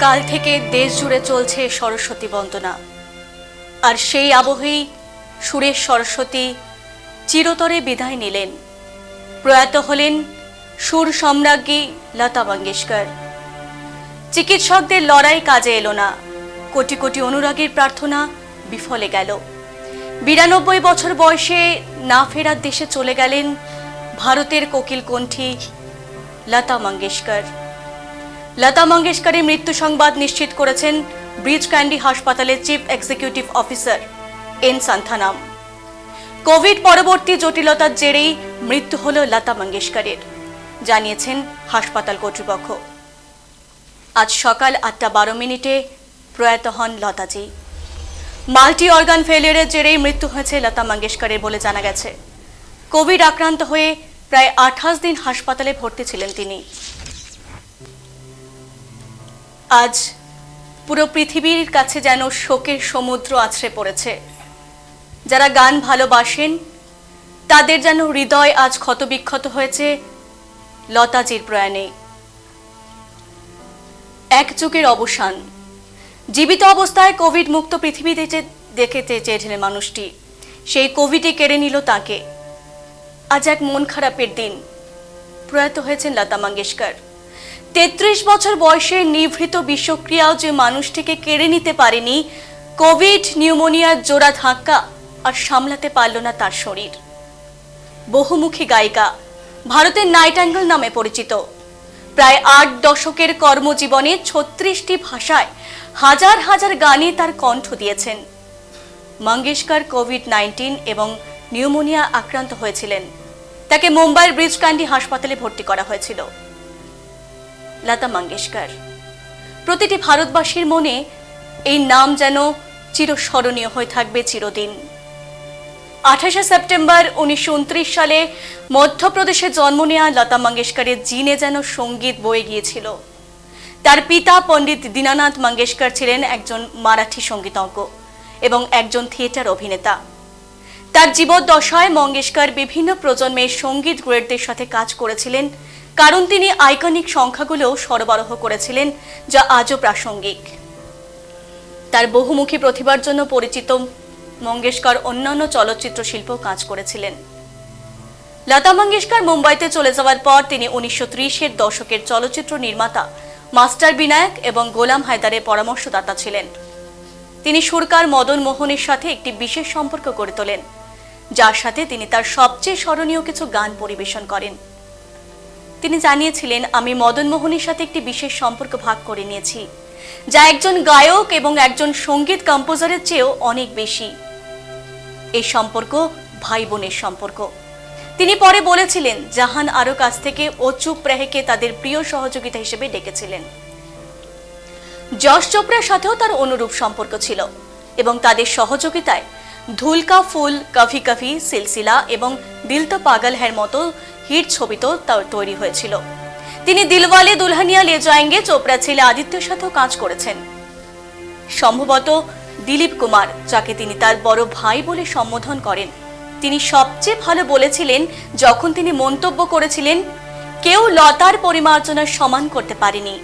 কাল থেকে দেশ জুড়ে চলছে সরস্বতী বন্দনা, আর সেই আবহেই সুরেশ সরস্বতী চিরতরে বিদায় নিলেন। প্রয়াত হলেন সুর সম্রাজ্ঞী লতা মঙ্গেশকর। চিকিৎসকদের লড়াই কাজে এলো না, কোটি কোটি অনুরাগীর প্রার্থনা বিফলে গেল। 92 বছর বয়সে না ফেরার দেশে চলে গেলেন ভারতের কোকিল কণ্ঠী লতা মঙ্গেশকর। লতা মঙ্গেশকরের মৃত্যু সংবাদ নিশ্চিত করেছেন ব্রিচ ক্যান্ডি হাসপাতালের chief executive officer N Santhanam. Covid পরবর্তী জটিলতার জেরেই মৃত্যু হল লতা মঙ্গেশকরের, জানিয়েছেন হাসপাতাল কর্তৃপক্ষ। আজ সকাল 8:12 প্রয়াত হন লতাজি। মাল্টি অর্গান ফেলিয়ারের জেরেই মৃত্যু হয়েছে লতা মঙ্গেশকরের বলে জানা গেছে। কোভিড আক্রান্ত হয়ে প্রায় 28 দিন হাসপাতালে ভর্তি ছিলেন তিনি। আজ পুরো পৃথিবীর কাছে যেন শোকের সমুদ্র আছড়ে পড়েছে। যারা গান ভালোবাসেন তাদের যেন হৃদয় আজ ক্ষতবিক্ষত হয়েছে লতাজির প্রয়াণে। এক যুগের অবসান। জীবিত অবস্থায় কোভিড মুক্ত পৃথিবী দেখতে চেয়েছিলেন মানুষটি, সেই কোভিডই কেড়ে নিল তাকে। আজ এক মন খারাপের দিন। প্রয়াত হয়েছেন লতা মঙ্গেশকর। 33 বছর বয়সে নিভৃত বিষক্রিয়াও যে মানুষটিকে কেড়ে নিতে পারেনি, কোভিড নিউমোনিয়ার জোড়া ধাক্কা আর সামলাতে পারল না তার শরীর। বহুমুখী গায়িকা, ভারতের নাইটাঙ্গেল নামে পরিচিত। প্রায় 8 দশকের কর্মজীবনে 36টি ভাষায় হাজার হাজার গানে তার কণ্ঠ দিয়েছেন। মঙ্গেশকর কোভিড-19 এবং নিউমোনিয়া আক্রান্ত হয়েছিলেন। তাকে মুম্বাইয়ের ব্রিচ ক্যান্ডি হাসপাতালে ভর্তি করা হয়েছিল। লতা মঙ্গেশকর, প্রতিটি ভারতবাসীর মনে এই নাম যেন চিরস্মরণীয় হয়ে থাকবে চিরদিন। 28শে সেপ্টেম্বর 1929 সালে মধ্যপ্রদেশে জন্ম নেওয়া লতা মঙ্গেশকরের জিনে যেন সঙ্গীত বয়ে গিয়েছিল। তার পিতা পণ্ডিত দীনানাথ মঙ্গেশকর ছিলেন একজন মারাঠি সঙ্গীতজ্ঞ এবং একজন থিয়েটার অভিনেতা। তার জীবদ্দশায় মঙ্গেশকর বিভিন্ন প্রজন্মের সঙ্গীত গ্রেডদের সাথে কাজ করেছিলেন, কারণ তিনি আইকনিক সংখ্যাগুলো সরবরাহ করেছিলেন যা আজও প্রাসঙ্গিক। তার বহুমুখী প্রতিভার জন্য পরিচিত মঙ্গেশকর অন্যান্য চলচ্চিত্র শিল্পেও কাজ করেছিলেন। লতা মঙ্গেশকর মুম্বাইতে চলে যাওয়ার পর তিনি 1930-এর দশকের চলচ্চিত্র নির্মাতা মাস্টার বিনায়ক এবং গোলাম হায়দারের পরামর্শদাতা ছিলেন। তিনি সুরকার মদন মোহনের সাথে একটি বিশেষ সম্পর্ক গড়ে তোলেন, যার সাথে তিনি তার সবচেয়ে স্মরণীয় কিছু গান পরিবেশন করেন। তিনি জানিয়েছিলেন, আমি মদন মোহনের সাথে একটি বিশেষ সম্পর্ক ভাগ করে নিয়েছি, যা একজন গায়ক এবং একজন সঙ্গীত কম্পোজারের চেয়েও অনেক বেশি। এই সম্পর্ক ভাই বোনের সম্পর্ক। তিনি পরে বলেছিলেন, জাহান আরো কাছ থেকে ও চুপ রেহেকে তাদের প্রিয় সহযোগিতা হিসেবে ডেকেছিলেন। যশ চোপড়ার সাথেও তার অনুরূপ সম্পর্ক ছিল এবং তাদের সহযোগিতায় ধুল কা ফুল, কভি কভি, সিলসিলা এবং দিল তো পাগল হ্যার মতো হিট ছবি তো তৈরি হয়েছিল। তিনি দিলওয়ালে দুলহানিয়া লে যায়েঙ্গে চোপড়া ছেলে আদিত্যের সাথেও কাজ করেছেন। সম্ভবত দিলীপ কুমার, যাকে তিনি তার বড় ভাই বলে সম্বোধন করেন, তিনি সবচেয়ে ভালো বলেছিলেন যখন তিনি মন্তব্য করেছিলেন, কেউ লতার পরিমার্জনার সমান করতে পারেনি।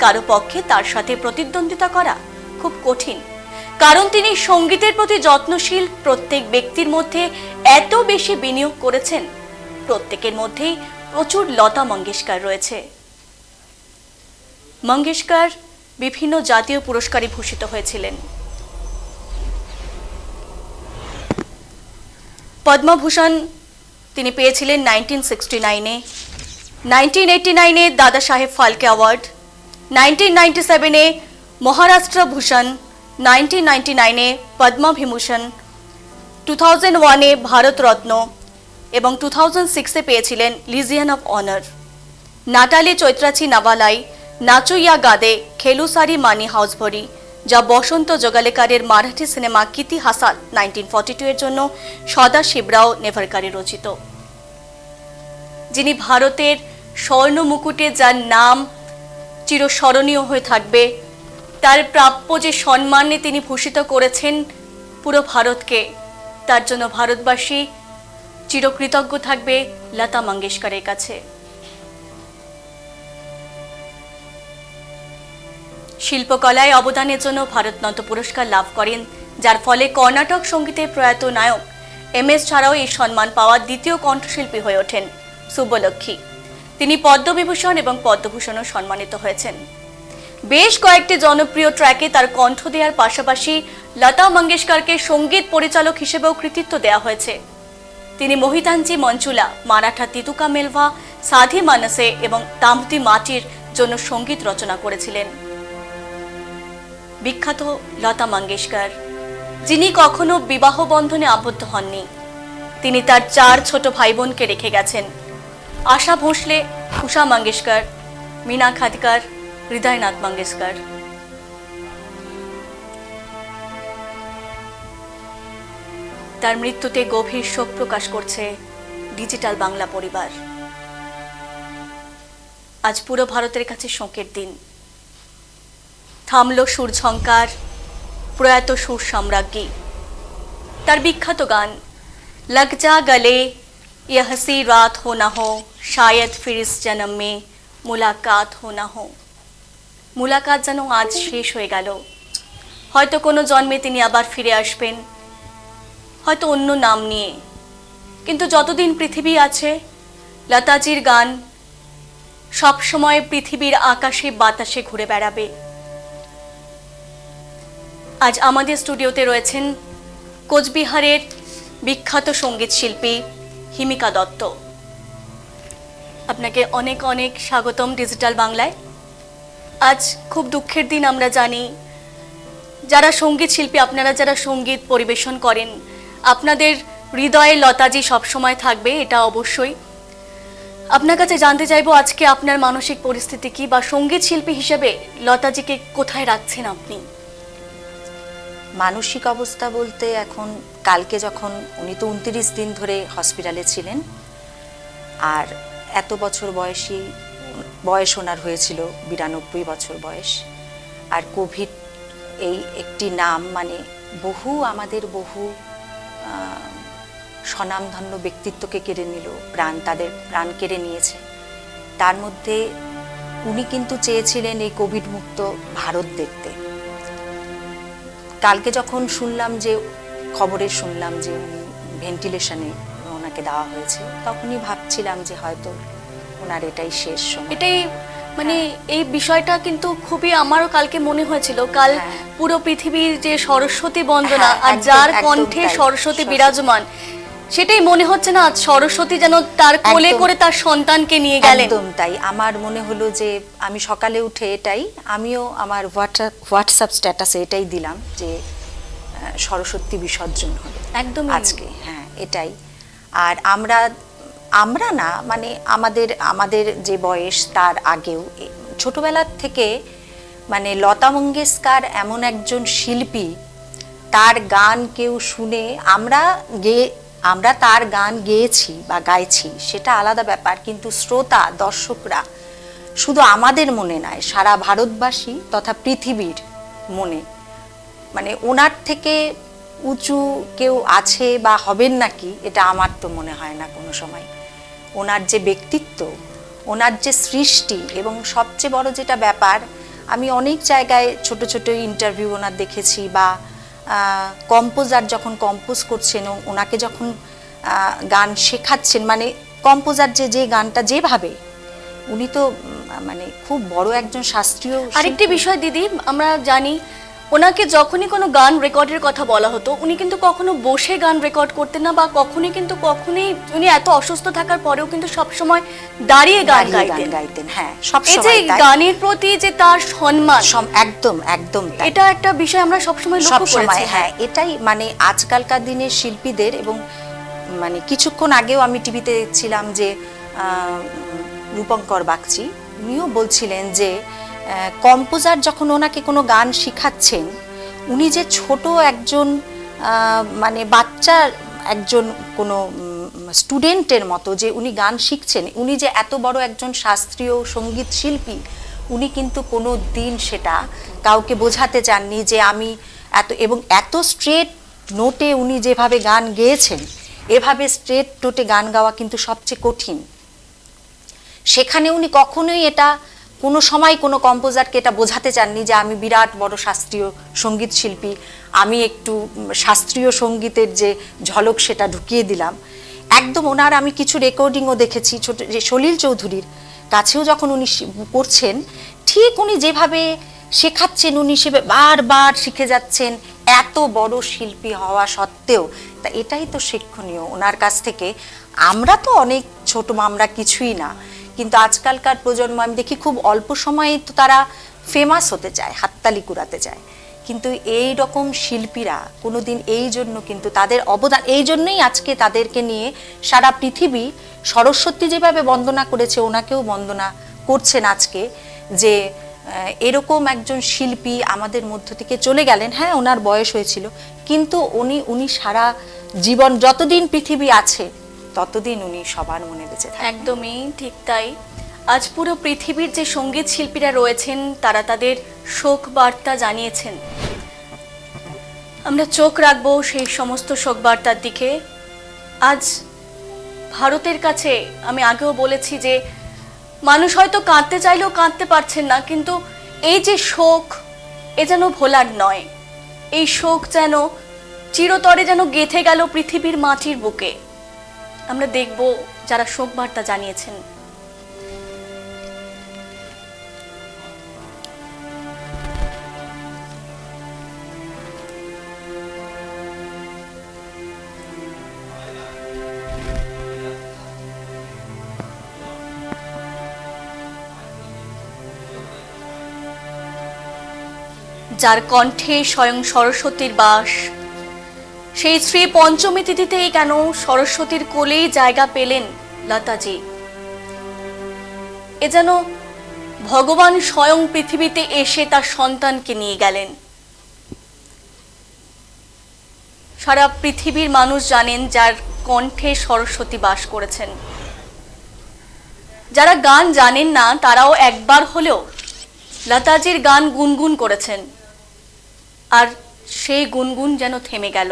কারো পক্ষে তার সাথে প্রতিদ্বন্দ্বিতা করা খুব কঠিন, কারণ তিনি সঙ্গীতের প্রতি যত্নশীল। প্রত্যেক ব্যক্তির মধ্যে এত বেশি বিনিয়োগ করেছেন, প্রত্যেকের মধ্যেই প্রচুর লতা মঙ্গেশকর রয়েছে। মঙ্গেশকর বিভিন্ন জাতীয় পুরস্কারে ভূষিত হয়েছিলেন। পদ্মভূষণ তিনি পেয়েছিলেন 1969-এ, 1989-এ দাদা সাহেব ফালকে অ্যাওয়ার্ড, 1997-এ মহারাষ্ট্র ভূষণ, 1999-এ পদ্মবিভূষণ, 2001-এ ভারত রত্ন এবং 2006-এ পেয়েছিলেন লিজিয়ন অফ অনার। নাটালি চৈত্রাচি নাভালাই, নাচো ইয়া গাদে, খেলু সারি মানি হাউস ভরি, যা বসন্ত জগালেকারের মারাঠি সিনেমা কিতি হাসাল 1942 এর জন্য সদাশিবরাও নেভারকারে রচিত। যিনি ভারতের স্বর্ণ মুকুটে, যার নাম চিরস্মরণীয় হয়ে থাকবে, তার প্রাপ্য যে সম্মানে তিনি ভূষিত করেছেন পুরো ভারতকে, তার জন্য ভারতবাসী চিরকৃতজ্ঞ থাকবে লতা মঙ্গেশকরের কাছে। শিল্পকলায় অবদানের জন্য ভারতরত্ন পুরস্কার লাভ করেন, যার ফলে কর্ণাটক সঙ্গীতের প্রয়াত নায়ক MS ছাড়াও এই সম্মান পাওয়া দ্বিতীয় কণ্ঠশিল্পী হয়ে ওঠেন শুভলক্ষ্মী। তিনি পদ্মবিভূষণ এবং পদ্মভূষণও সম্মানিত হয়েছেন। বেশ কয়েকটি জনপ্রিয় ট্র্যাকে তার কণ্ঠ দেওয়ার পাশাপাশি লতা মঙ্গেশকরকে সঙ্গীত পরিচালক হিসেবেও কৃতিত্ব দেওয়া হয়েছে। তিনি মোহিতাঞ্জি মঞ্চুলা, মারাঠা তিতুকা মেলভা, সাধি মানসে এবং তামতি মাটির জন্য সঙ্গীত রচনা করেছিলেন। বিখ্যাত লতা মঙ্গেশকর, যিনি কখনো বিবাহ বন্ধনে আবদ্ধ হননি, তিনি তার 4 ছোট ভাই বোনকে রেখে গেছেন। আশা ভোসলে, উষা মঙ্গেশকর, মীনা খাদকর, হৃদয়নাথ মঙ্গেশকর। তার মৃত্যুতে গভীর শোক প্রকাশ করছে ডিজিটাল বাংলা পরিবার। আজ পুরো ভারতের কাছে শোকের দিন। থামল সুর ঝঙ্কার, প্রয়াত সুর সম্রাজ্ঞী। তার বিখ্যাত গান লগ যা গলে, ইয়ে হসি রাত হো না হো, শায়দ ফির ইস জন্ম মে মুলাকাত হো না হো। মুলাকাত যেন আজ শেষ হয়ে গেল। হয়তো কোনো জন্মে তিনি আবার ফিরে আসবেন, হয়তো অন্য নাম নিয়ে, কিন্তু যতদিন পৃথিবী আছে লতাজির গান সবসময় পৃথিবীর আকাশে বাতাসে ঘুরে বেড়াবে। আজ আমাদের স্টুডিওতে রয়েছেন কোচবিহারের বিখ্যাত সঙ্গীত শিল্পী হিমিকা দত্ত। আপনাকে অনেক অনেক স্বাগতম ডিজিটাল বাংলায়। আজ খুব দুঃখের দিন, আমরা জানি। যারা সঙ্গীত শিল্পী, আপনারা যারা সঙ্গীত পরিবেশন করেন, আপনাদের হৃদয়ে লতাজি সবসময় থাকবে, এটা অবশ্যই। আপনার কাছে জানতে চাইবো আজকে আপনার মানসিক পরিস্থিতি কি, বা সঙ্গীত শিল্পী হিসেবে লতাজিকে কোথায় রাখছেন আপনি? মানসিক অবস্থা বলতে এখন কালকে যখন উনি তো 29 দিন ধরে হসপিটালে ছিলেন, আর এত বছর বয়স ওনার হয়েছিল 92 বছর বয়স। আর কোভিড এই একটি নাম, মানে আমাদের বহু স্বনামধন্য ব্যক্তিত্বকে কেড়ে নিল, তাদের প্রাণ কেড়ে নিয়েছে। তার মধ্যে উনি কিন্তু চেয়েছিলেন এই কোভিড মুক্ত ভারত দেখতে। কালকে যখন খবরে শুনলাম যে উনি ভেন্টিলেশনে ওনাকে দেওয়া হয়েছে, তখনই ভাবছিলাম যে হয়তো ওনার এটাই শেষ সময়। এটাই মানে এই বিষয়টা কিন্তু খুবই, আমারও কালকে মনে হয়েছিল, কাল পুরো পৃথিবীর যে সরস্বতী বন্দনা, আর যার কণ্ঠে সরস্বতী বিরাজমান, সেটাই মনে হচ্ছে না আজ সরস্বতী যেন তার কোলে করে তার সন্তানকে নিয়ে গেলেন। একদম তাই। আমার মনে হলো যে আমি সকালে উঠে আমিও আমার হোয়াটসঅ্যাপ স্ট্যাটাসে এটাই দিলাম যে সরস্বতী বিসর্জন হলো একদম আজকে। হ্যাঁ, এটাই। আর আমরা না, মানে আমাদের যে বয়স তার আগেও ছোটবেলার থেকে, মানে লতা মঙ্গেশকর এমন একজন শিল্পী, তার গান কেউ শুনে আমরা তার গান গেয়েছি বা গাইছি, সেটা আলাদা ব্যাপার, কিন্তু শ্রোতা দর্শকরা শুধু আমাদের মনে নয়, সারা ভারতবাসী তথা পৃথিবীর মনে, মানে ওনার থেকে উঁচু কেউ আছে বা হবেন নাকি, এটা আমার তো মনে হয় না কোনো সময়। ওনার যে ব্যক্তিত্ব, ওনার যে সৃষ্টি, এবং সবচেয়ে বড় যেটা ব্যাপার, আমি অনেক জায়গায় ছোট ছোট ইন্টারভিউ ওনার দেখেছি, বা কম্পোজার যখন কম্পোজ করছেন, ওনাকে যখন গান শেখাচ্ছেন, মানে কম্পোজার যে গানটা যেভাবে, উনি তো মানে খুব বড় একজন শাস্ত্রীয়। আরেকটি বিষয় দিদি, আমরা জানি ওনাকে যখনই কোনো গান রেকর্ডের কথা বলা হতো, উনি কিন্তু কখনো বসে গান রেকর্ড করতেন না, বা কখনোই উনি এত অসুস্থ থাকার পরেও কিন্তু সবসময় দাঁড়িয়ে গান গাইতেন। হ্যাঁ, সবসময় এই যে গানের প্রতি যে তার সম্মান, একদম এটা একটা বিষয় আমরা সবসময় লক্ষ্য করেছি। হ্যাঁ, এটাই মানে আজকালকার দিনের শিল্পীদের। এবং মানে কিছুক্ষণ আগেও আমি টিভিতে দেখছিলাম যে রূপঙ্কর বাগচি, উনিও বলছিলেন যে কম্পোজার যখন ওনাকে কোনো গান শিখাচ্ছেন, উনি যে ছোট একজন মানে বাচ্চার একজন কোনো স্টুডেন্টের মতো যে উনি গান শিখছেন, উনি যে এত বড় একজন শাস্ত্রীয় সঙ্গীত শিল্পী, উনি কিন্তু কোনো দিন সেটা কাউকে বোঝাতে চাননি যে আমি এত স্ট্রেট নোটে উনি যেভাবে গান গেয়েছেন, এভাবে স্ট্রেট নোটে গান গাওয়া কিন্তু সবচেয়ে কঠিন। সেখানে উনি কখনোই এটা কোনো সময় কোনো কম্পোজারকে এটা বোঝাতে চাননি যে আমি বিরাট বড় শাস্ত্রীয় সঙ্গীত শিল্পী, আমি একটু শাস্ত্রীয় সঙ্গীতের যে ঝলক সেটা ঢুকিয়ে দিলাম। একদম ওনার আমি কিছু রেকর্ডিংও দেখেছি, ছোট যে সলিল চৌধুরীর কাছেও যখন উনি করছেন, ঠিক উনি যেভাবে শেখাচ্ছেন উনি সেভাবে বারবার শিখে যাচ্ছেন, এত বড় শিল্পী হওয়া সত্ত্বেও। তা এটাই তো শিক্ষণীয় ওনার কাছ থেকে। আমরা তো অনেক ছোট, আমরা কিছুই না, কিন্তু আজকালকার প্রজন্ম আমি দেখি খুব অল্প সময়ে তো তারা ফেমাস হতে চায়, হাততালি কুড়াতে চায়। কিন্তু এই রকম শিল্পীরা কোনোদিন, এই জন্য কিন্তু তাদের অবদান, এই জন্যই আজকে তাদেরকে নিয়ে সারা পৃথিবী সরস্বতী যেভাবে বন্দনা করেছে ওনাকেও বন্দনা করছেন আজকে, যে এরকম একজন শিল্পী আমাদের মধ্য থেকে চলে গেলেন। হ্যাঁ, ওনার বয়স হয়েছিল, কিন্তু উনি সারা জীবন যতদিন পৃথিবী আছে ততদিন উনি সবার মনে বেঁচে থাকবেন। একদমই ঠিক তাই। আজ পুরো পৃথিবীর যে সঙ্গীত শিল্পীরা রয়েছেন তারা তাদের শোক বার্তা জানিয়েছেন। আমরা চোখ রাখবো সেই সমস্ত শোক বার্তার দিকে। আজ ভারতের কাছে, আমি আগেও বলেছি যে মানুষ হয়তো কাঁদতে চাইলেও কাঁদতে পারছেন না, কিন্তু এই যে শোক, এ যেন ভোলার নয়। এই শোক যেন চিরতরে যেন গেঁথে গেল পৃথিবীর মাটির বুকে। আমরা দেখব যারা শোক বার্তা জানিয়েছেন। যার কণ্ঠে স্বয়ং সরস্বতীর বাস, সেই শ্রী পঞ্চমী তিথিতেই কেন সরস্বতীর কোলেই জায়গা পেলেন লতাজি। এ যেন ভগবান স্বয়ং পৃথিবীতে এসে তার সন্তানকে নিয়ে গেলেন। সারা পৃথিবীর মানুষ জানেন যার কণ্ঠে সরস্বতী বাস করেছেন। যারা গান জানেন না তারাও একবার হলেও লতাজির গান গুনগুন করেছেন, আর সেই গুনগুন যেন থেমে গেল।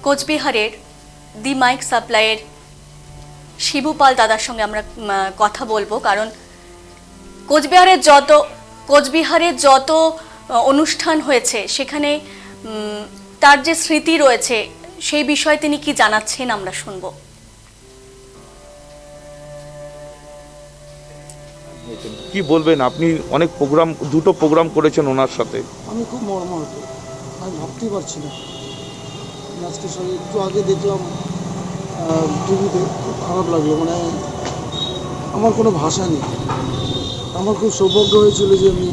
কোচবিহারের দি মাইক সাপ্লাইয়ের শিবুপাল দাদার সঙ্গে আমরা কথা বলবো, কারণ কোচবিহারের যত অনুষ্ঠান হয়েছে সেখানে তার যে স্মৃতি রয়েছে সেই বিষয়ে তিনি কি জানাচ্ছেন আমরা শুনবো। কি বলবেন আপনি? অনেক প্রোগ্রাম, দুটো প্রোগ্রাম করেছেন ওনার সাথে। আমি খুব মর্মাহত, আমি ভাবতেই পারছি না। আজকে সঙ্গে একটু আগে দেখলাম টিভিতে, খুব খারাপ লাগলো। মানে আমার কোনো ভাষা নেই। আমার খুব সৌভাগ্য হয়েছিল যে আমি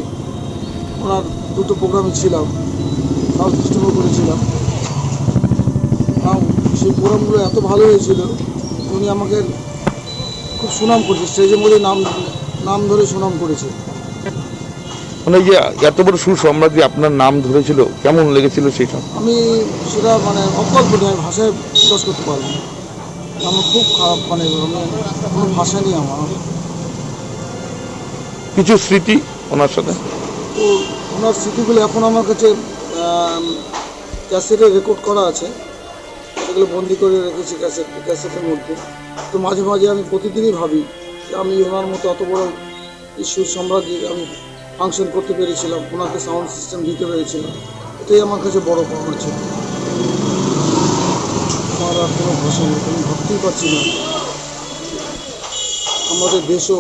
ওনার দুটো প্রোগ্রামে ছিলাম, সাউথ সিস্টেমও করেছিলাম। সেই প্রোগ্রামগুলো এত ভালো হয়েছিল, উনি আমাকে খুব সুনাম করেছে, স্টেজের মধ্যে নাম ধরে সুনাম করেছে। মানে যে এত বড় সুসম্রাজ্ঞী আপনার নাম ধরেছিল, কেমন লেগেছিল সেটা? আমি সেটা মানে অকল্পনীয়, আমি ভাষায় প্রকাশ করতে পারবো না। আমার খুব খারাপ, মানে কোনো ভাষা নেই আমার। কিছু স্মৃতি ওনার সাথে, তো ওনার স্মৃতিগুলো এখন আমার কাছে ক্যাসেটে রেকর্ড করা আছে, সেগুলো বন্দি করে রেখেছি ক্যাসেটের মধ্যে। তো মাঝে মাঝে আমি প্রতিদিনই ভাবি যে আমি ওনার মতো অত বড় সুর সম্রাজ্ঞী আমি ফাংশন করতে পেরেছিলাম, ওনাকে সাউন্ড সিস্টেম দিতে পেরেছিলাম। এটাই আমার কাছে বড় পাওয়া ছিল। আমার আর কোনো ভাষা নেই, আমি ভাবতেই পারছি না আমাদের দেশও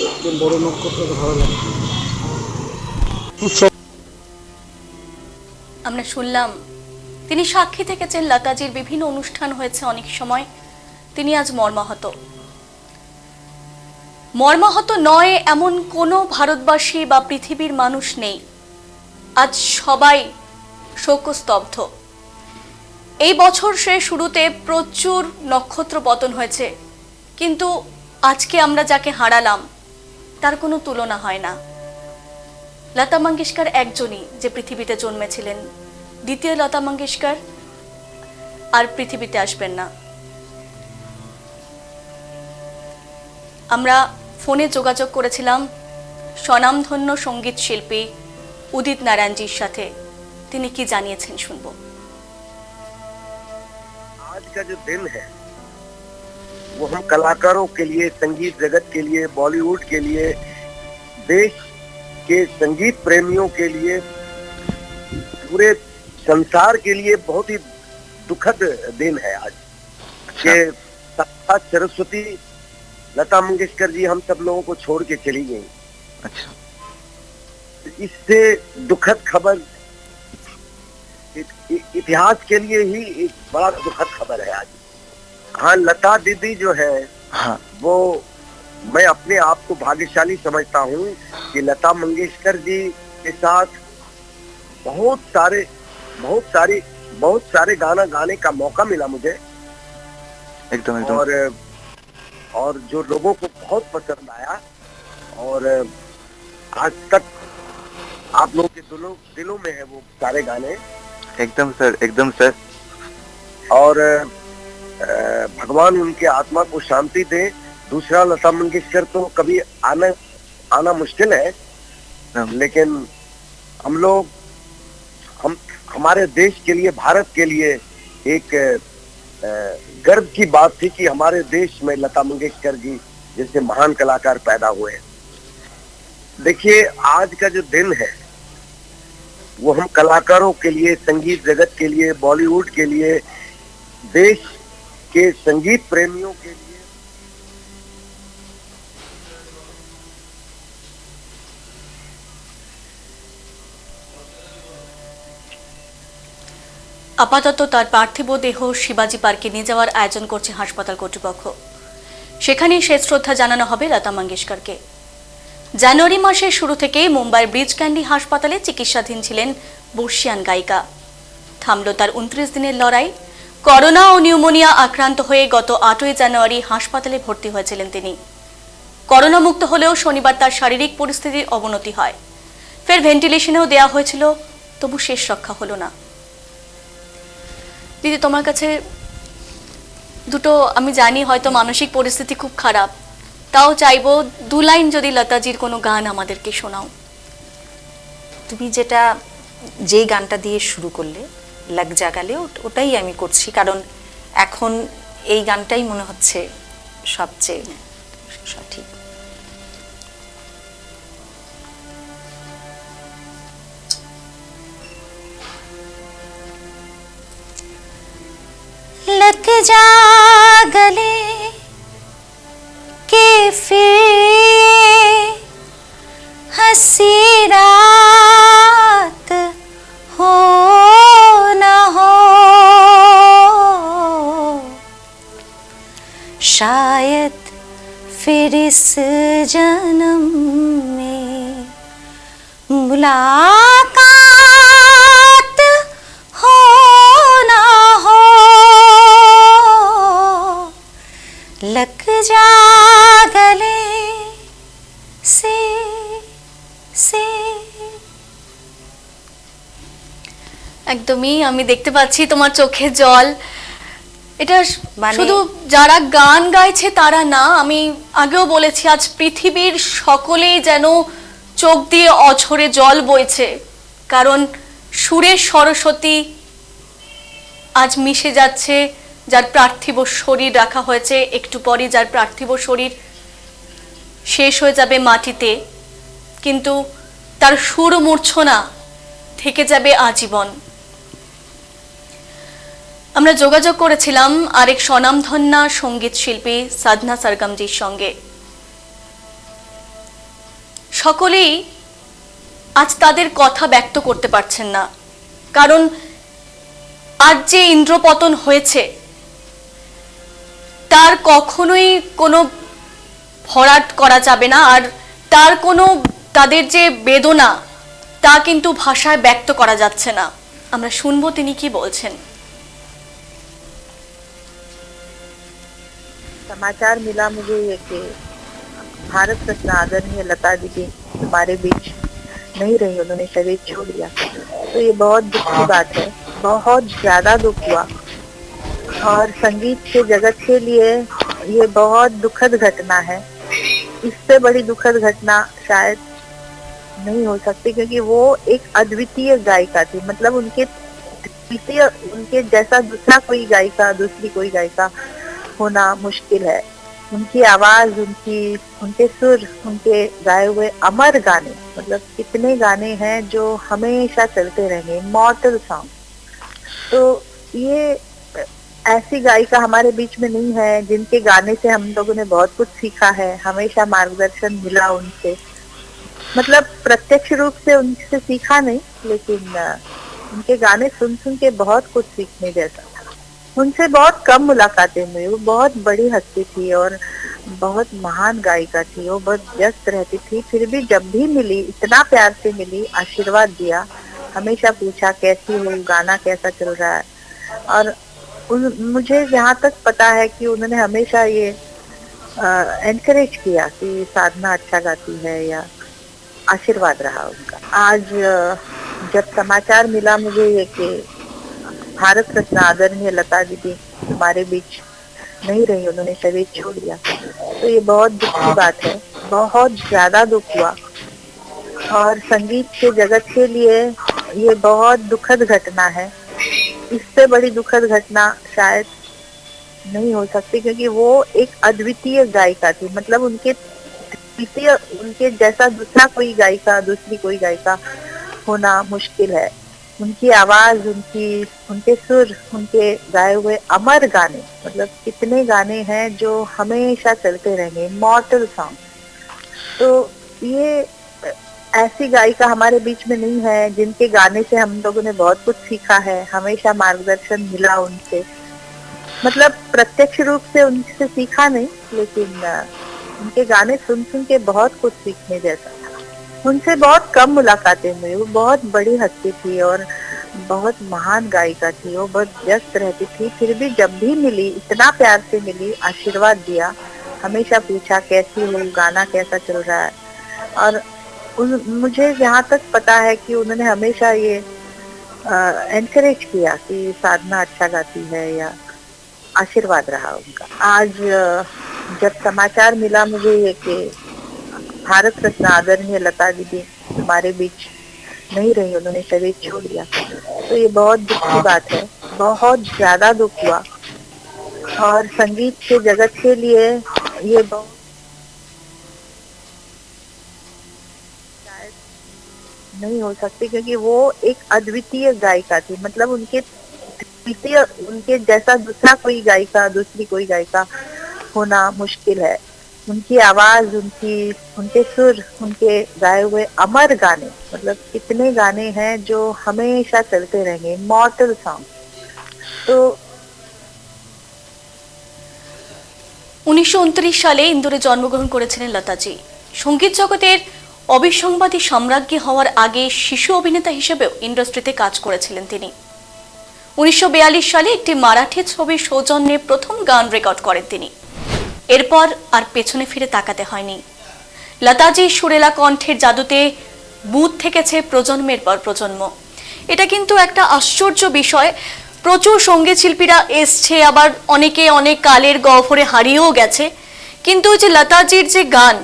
একজন বড় নক্ষত্রকে হারালাম। আমরা শুনলাম তিনি সাক্ষী থেকেছেন লতাজির বিভিন্ন অনুষ্ঠান হয়েছে অনেক সময়। তিনি আজ মর্মাহত নয় এমন কোনো ভারতবাসী বা পৃথিবীর মানুষ নেই। আজ সবাই শোকস্তব্ধ। এই বছর শুরুতে প্রচুর নক্ষত্র পতন হয়েছে, কিন্তু আজকে আমরা যাকে হারালাম তার কোনো তুলনা হয় না। লতা মঙ্গেশকর একজনই যে পৃথিবীতে জন্মেছিলেন, দ্বিতীয় লতা মঙ্গেশকর আর পৃথিবীতে আসবেন না। আমরা ফোনে যোগাযোগ করেছিলাম স্বনামধন্য সঙ্গীত শিল্পী উদিত নারায়ণজির সাথে। তিনি কি জানিয়েছেন শুনবো। आज का जो दिन है वो हम कलाकारों के लिए, संगीत जगत के लिए, बॉलीवुड के लिए, देश के संगीत प्रेमियों के लिए, पूरे संसार के लिए बहुत ही दुखद दिन है आज। कि साक्षात सरस्वती लता मंगेशकर जी हम सब लोगों को छोड़ के चली गई। अच्छा, इससे दुखद खबर इतिहास के लिए ही एक बड़ा दुखद खबर है आज। हाँ, लता दीदी जो है हाँ, वो मैं अपने आप को भाग्यशाली समझता हूँ कि लता मंगेशकर जी के साथ बहुत सारे गाना गाने का मौका मिला मुझे। एकदम एकदम। और जो लोगों को बहुत पसंद आया, और आज तक आप लोगों के दिलों में है वो सारे गाने। एकदम सर, एकदम सर। और भगवान उनके आत्मा को शांति दे। दूसरा, लता मंगेशकर तो कभी आना मुश्किल है, लेकिन हमारे देश के लिए, भारत के लिए एक गर्व की बात थी कि हमारे देश में लता मंगेशकर जी जैसे महान कलाकार पैदा हुए। देखिए, आज का जो दिन है वो हम कलाकारों के लिए, संगीत जगत के लिए, बॉलीवुड के लिए, देश के संगीत प्रेमियों के लिए আপাতত তার পার্থিব দেহ শিবাজি পার্কে নিয়ে যাওয়ার আয়োজন করছে হাসপাতাল কর্তৃপক্ষ। সেখানেই শেষ শ্রদ্ধা জানানো হবে লতা মঙ্গেশকরকে। জানুয়ারি মাসের শুরু থেকেই মুম্বাইয়ের ব্রিজ ক্যান্ডি হাসপাতালে চিকিৎসাধীন ছিলেন বর্ষিয়ান গায়িকা। থামল তার 29 দিনের লড়াই। করোনা ও নিউমোনিয়া আক্রান্ত হয়ে গত 8ই জানুয়ারি হাসপাতালে ভর্তি হয়েছিলেন তিনি। করোনা মুক্ত হলেও শনিবার তার শারীরিক পরিস্থিতির অবনতি হয়। ফের ভেন্টিলেশনেও দেওয়া হয়েছিল, তবু শেষ রক্ষা হলো না। দিদি, তোমার কাছে দুটো, আমি জানি হয়তো মানসিক পরিস্থিতি খুব খারাপ, তাও চাইবো 2 লাইন যদি লতাজির কোনো গান আমাদেরকে শোনাও। তুমি যেই গানটা দিয়ে শুরু করলে, লাগ জাগালে, ওটাই আমি করছি, কারণ এখন এই গানটাই মনে হচ্ছে সবচেয়ে সঠিক। लग जा गले के फिर हंसी रात हो ना हो, शायद फिर इस जन्म में मुलाकात हो ना हो, लग जा गले से একদমই, আমি দেখতে পাচ্ছি তোমার চোখে জল। এটা মানে শুধু যারা গান গাইছে তারা না, আমি আগেও বলেছি, আজ পৃথিবীর সকলেই যেন চোখ দিয়ে অঝরে জল বইছে, কারণ সুরের সরস্বতী আজ মিশে যাচ্ছে। যার পার্থিব শরীর রাখা হয়েছে, একটু পরে যার পার্থিব শরীর শেষ হয়ে যাবে মাটিতে, কিন্তু তার সুর মূর্ছনা থেকে যাবে আজীবন। আমরা যোগাযোগ করেছিলাম আরেক স্বনামধন্যা সঙ্গীত শিল্পী সাধনা সরগমজির সঙ্গে। সকলেই আজ তাদের কথা ব্যক্ত করতে পারছেন না, কারণ আজ যে ইন্দ্রপতন হয়েছে তার কখনোই কোনো ভরাট করা যাবে না, আর তাদের যে বেদনা তা কিন্তু ভাষায় ব্যক্ত করা যাচ্ছে না। আমরা শুনবো তিনি কি বলছেন। समाचार मिला मुझे ये कि भारत रत्न आदरणीय लता दीदी हमारे बीच नहीं रही, उन्होंने शरीर छोड़ दिया। तो ये बहुत दुख की बात है, बहुत ज्यादा दुख हुआ, और संगीत के जगत के लिए ये बहुत दुखद घटना है। इससे बड़ी दुखद घटना शायद नहीं हो सकती, क्योंकि वो एक अद्वितीय गायिका थी। मतलब उनके जैसा दूसरा कोई गायिका, दूसरी कोई गायिका होना मुश्किल है। उनकी आवाज, उनके सुर, उनके गाए हुए अमर गाने, मतलब कितने गाने हैं जो हमेशा चलते रहेंगे, इमॉर्टल सॉन्ग। तो ये ऐसी गायिका हमारे बीच में नहीं है जिनके गाने से हम लोगों ने बहुत कुछ सीखा है, हमेशा मार्गदर्शन मिला उनसे। मतलब प्रत्यक्ष रूप से उनसे सीखा नहीं, लेकिन उनके गाने सुन सुन के बहुत कुछ सीखने जैसा था। उनसे बहुत कम मुलाकातें हुई। वो बहुत बड़ी हस्ती थी और बहुत महान गायिका थी। वो बहुत व्यस्त रहती थी, फिर भी जब भी मिली इतना प्यार से मिली, आशीर्वाद दिया, हमेशा पूछा कैसी हो, गाना कैसा चल रहा है। और मुझे जहाँ तक पता है कि उन्होंने हमेशा ये एनकरेज किया कि साधना अच्छा गाती है, या आशीर्वाद रहा उनका। आज जब समाचार मिला मुझे ये कि भारत रत्न आदरणीय लता दीदी हमारे बीच नहीं रही, उन्होंने शरीर छोड़ दिया, तो ये बहुत दुख की बात है। बहुत ज्यादा दुख हुआ और संगीत के जगत के लिए ये बहुत दुखद घटना है। इससे बड़ी दुखद घटना शायद नहीं हो सकती, क्योंकि वो एक अद्वितीय गायिका थी। मतलब उनके जैसा दूसरा कोई गायिका, दूसरी कोई गायिका होना मुश्किल है। उनकी आवाज, उनके सुर, उनके गाए हुए अमर गाने, मतलब कितने गाने हैं जो हमेशा चलते रहेंगे, इमॉर्टल सॉन्ग। तो ये ऐसी गायिका हमारे बीच में नहीं है जिनके गाने से हम लोगों ने बहुत कुछ सीखा है, हमेशा मार्गदर्शन मिला उनसे। मतलब प्रत्यक्ष रूप से उनसे सीखा नहीं, लेकिन उनके गाने सुन सुन के बहुत कुछ सीखने जैसा था। उनसे बहुत कम मुलाकातें हुई। वो बहुत बड़ी हस्ती थी और बहुत महान गायिका थी। वो बहुत व्यस्त रहती थी, फिर भी जब भी मिली इतना प्यार से मिली, आशीर्वाद दिया, हमेशा पूछा कैसी हो, गाना कैसा चल रहा है। और मुझे जहाँ तक पता है कि उन्होंने हमेशा ये एनकरेज किया कि साधना अच्छा गाती है, या आशीर्वाद रहा उनका। आज जब समाचार मिला मुझे ये कि भारत रत्न आदरणीय लता दीदी हमारे बीच नहीं रही, उन्होंने शरीर छोड़ दिया, तो ये बहुत दुख की बात है। बहुत ज्यादा दुख हुआ और संगीत के जगत के लिए ये बहुत नहीं हो सकती, क्योंकि वो एक अद्वितीय गायिका थी। मतलब उनके जैसा दूसरा कोई गायिका, दूसरी कोई गायिका होना मुश्किल है। उनकी आवाज, उनके सुर, उनके गाए हुए अमर गाने, मतलब कितने गाने हैं जो हमेशा चलते रहेंगे, इमॉर्टल सॉन्ग। तो 1929 সালে ইন্দোরে জন্মগ্রহণ করেছিলেন লতাজি। সঙ্গীত জগতের অবিসংবাদী সম্রাজ্ঞী হওয়ার আগে শিশু অভিনেতা হিসেবেও ইন্ডাস্ট্রিতে কাজ করেছিলেন তিনি। 1942 সালে একটি মারাঠি ছবির সৌজন্যে প্রথম গান রেকর্ড করেন তিনি। এরপর আর পেছনে ফিরে তাকাতে হয়নি। লতাজির সুরেলা কণ্ঠের জাদুতে বুঁদ থেকেছে প্রজন্মের পর প্রজন্ম। এটা কিন্তু একটা আশ্চর্য বিষয়। প্রচুর সঙ্গীত শিল্পীরা এসছে, আবার অনেকে অনেক কালের গহ্বরে হারিয়েও গেছে, কিন্তু ওই যে লতাজির যে গান,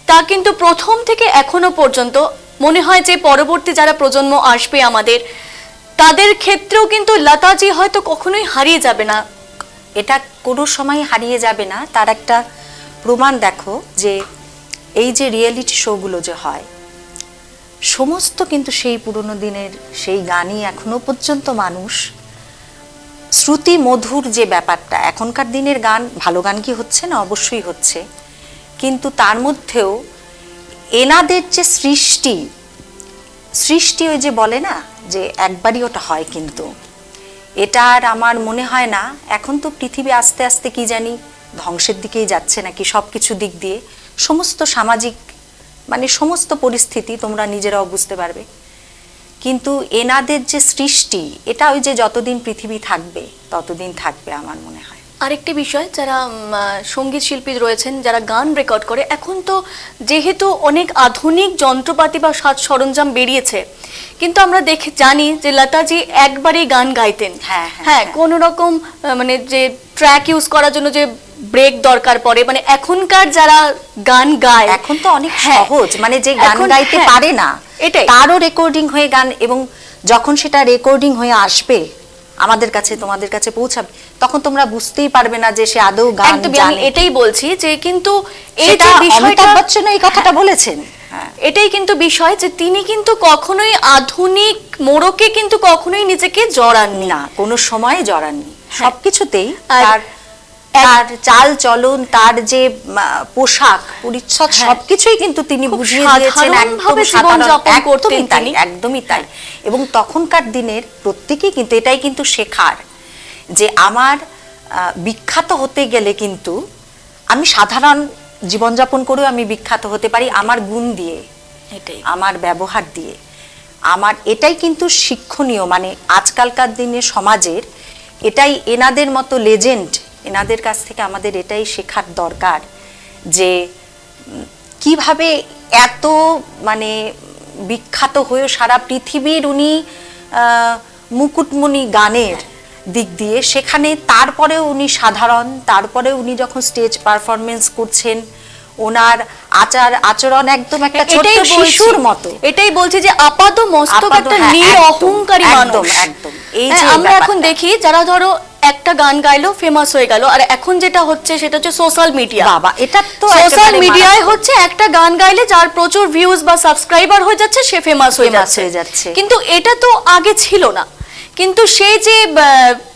তা কিন্তু প্রথম থেকে এখনো পর্যন্ত মনে হয় যে পরবর্তী যারা প্রজন্ম আসবে আমাদের, তাদের ক্ষেত্রেও কিন্তু লতাজি হয়তো কখনোই হারিয়ে যাবে না। এটা কোনো সময় হারিয়ে যাবে না। তার একটা প্রমাণ দেখো, যে এই যে রিয়েলিটি শোগুলো যে হয়, সমস্ত কিন্তু সেই পুরনো দিনের সেই গানই এখনো পর্যন্ত মানুষ, শ্রুতি মধুর যে ব্যাপারটা। এখনকার দিনের গান, ভালো গান কি হচ্ছে না? অবশ্যই হচ্ছে, কিন্তু তার মধ্যেও এনাদের যে সৃষ্টি ওই যে বলে না যে একবারই ওটা হয়, কিন্তু এটা আর আমার মনে হয় না। এখন তো পৃথিবী আস্তে আস্তে কি জানি ধ্বংসের দিকেই যাচ্ছে নাকি, সব কিছু দিক দিয়ে, সমস্ত সামাজিক মানে সমস্ত পরিস্থিতি তোমরা নিজেরাও বুঝতে পারবে। কিন্তু এনাদের যে সৃষ্টি, এটা ওই যে যতদিন পৃথিবী থাকবে ততদিন থাকবে আমার মনে হয়। আরেকটি বিষয়, যারা সঙ্গীত শিল্পী রয়েছেন, যারা গান রেকর্ড করে, এখন তো যেহেতু অনেক আধুনিক যন্ত্রপাতি বা সাজ সরঞ্জাম বেরিয়েছে, কিন্তু আমরা জানি যে লতাজি একবারই গান গাইতেন। হ্যাঁ, কোন রকম মানে যে ট্র্যাক ইউজ করার জন্য যে ব্রেক দরকার পড়ে, মানে এখনকার যারা গান গায় এখন তো অনেক হ্যাঁ, সহজ, মানে যে গান এখন গাইতে হ্যাঁ, পারে না এটাই। তারও রেকর্ডিং হয়ে গান, এবং যখন সেটা রেকর্ডিং হয়ে আসবে আমাদের কাছে, তোমাদের কাছে পৌঁছাবে, তখন তোমরা বুঝতেই পারবে না যে সে আদৌ গান একদমই, আমি জানে। এটাই বলছি যে কিন্তু এই সেটা যে অমিতাভ বিষয়টা, বচ্চন এই কথাটা বলেছেন। হ্যাঁ, এটাই কিন্তু বিষয় যে তিনি কিন্তু কখনোই আধুনিক মোড়কে কিন্তু কখনোই নিজেকে জড়াননি। না কোনো সময় জড়াননি, হ্যাঁ। সবকিছুতেই আর তার তার চাল চলন, তার যে পোশাক পরিচ্ছদ হ্যাঁ। সবকিছুই কিন্তু তিনি খুব বুঝিয়ে দিয়েছেন, সাধারণভাবে একদম সাধারণ, জীবনযাপন করতেন একদমই তাই, তিনি। একদমই তাই। এবং তখনকার দিনের প্রত্যেকেই কিন্তু এটাই কিন্তু শেখার, যে আমার বিখ্যাত হতে গেলে কিন্তু আমি সাধারণ জীবনযাপন করেও আমি বিখ্যাত হতে পারি আমার গুণ দিয়ে, এটাই আমার ব্যবহার দিয়ে। আমার এটাই কিন্তু শিক্ষণীয়, মানে আজকালকার দিনে সমাজের এটাই, এনাদের মতো লেজেন্ড, এনাদের কাছ থেকে আমাদের এটাই শেখার দরকার যে কিভাবে এত মানে বিখ্যাত হয়েও সারা পৃথিবীর উনি মুকুটমণি গানের দিক দিয়ে, সেখানে তারপরেও উনি সাধারণ, তারপরে উনি যখন স্টেজ পারফরমেন্স করছেন ওনার আচরণ একদম একটা ছোট্ট এটাই বলছি, শিশুর মতো। এটাই বলছি যে আপাত মস্তক আপাত, একটা হ্যাঁ, নিরহংকারী একদম, মানুষ। একদম। এই হ্যাঁ, যে আমরা এখন ব্যাপারটা। দেখি যারা ধরো একটা গান গাইলো ফেমাস হয়ে গেল, আর এখন যেটা হচ্ছে সেটা হচ্ছে সোশ্যাল মিডিয়া। বাবা, এটা তো সোশ্যাল একেবারে মিডিয়ায় মারাত্মক। হচ্ছে একটা গান গাইলে যার প্রচুর ভিউজ বা সাবস্ক্রাইবার হয়ে যাচ্ছে সে ফেমাস হয়ে Famous যাচ্ছে হয়ে যাচ্ছে। কিন্তু এটা তো আগে ছিল না। কিন্তু সেই যে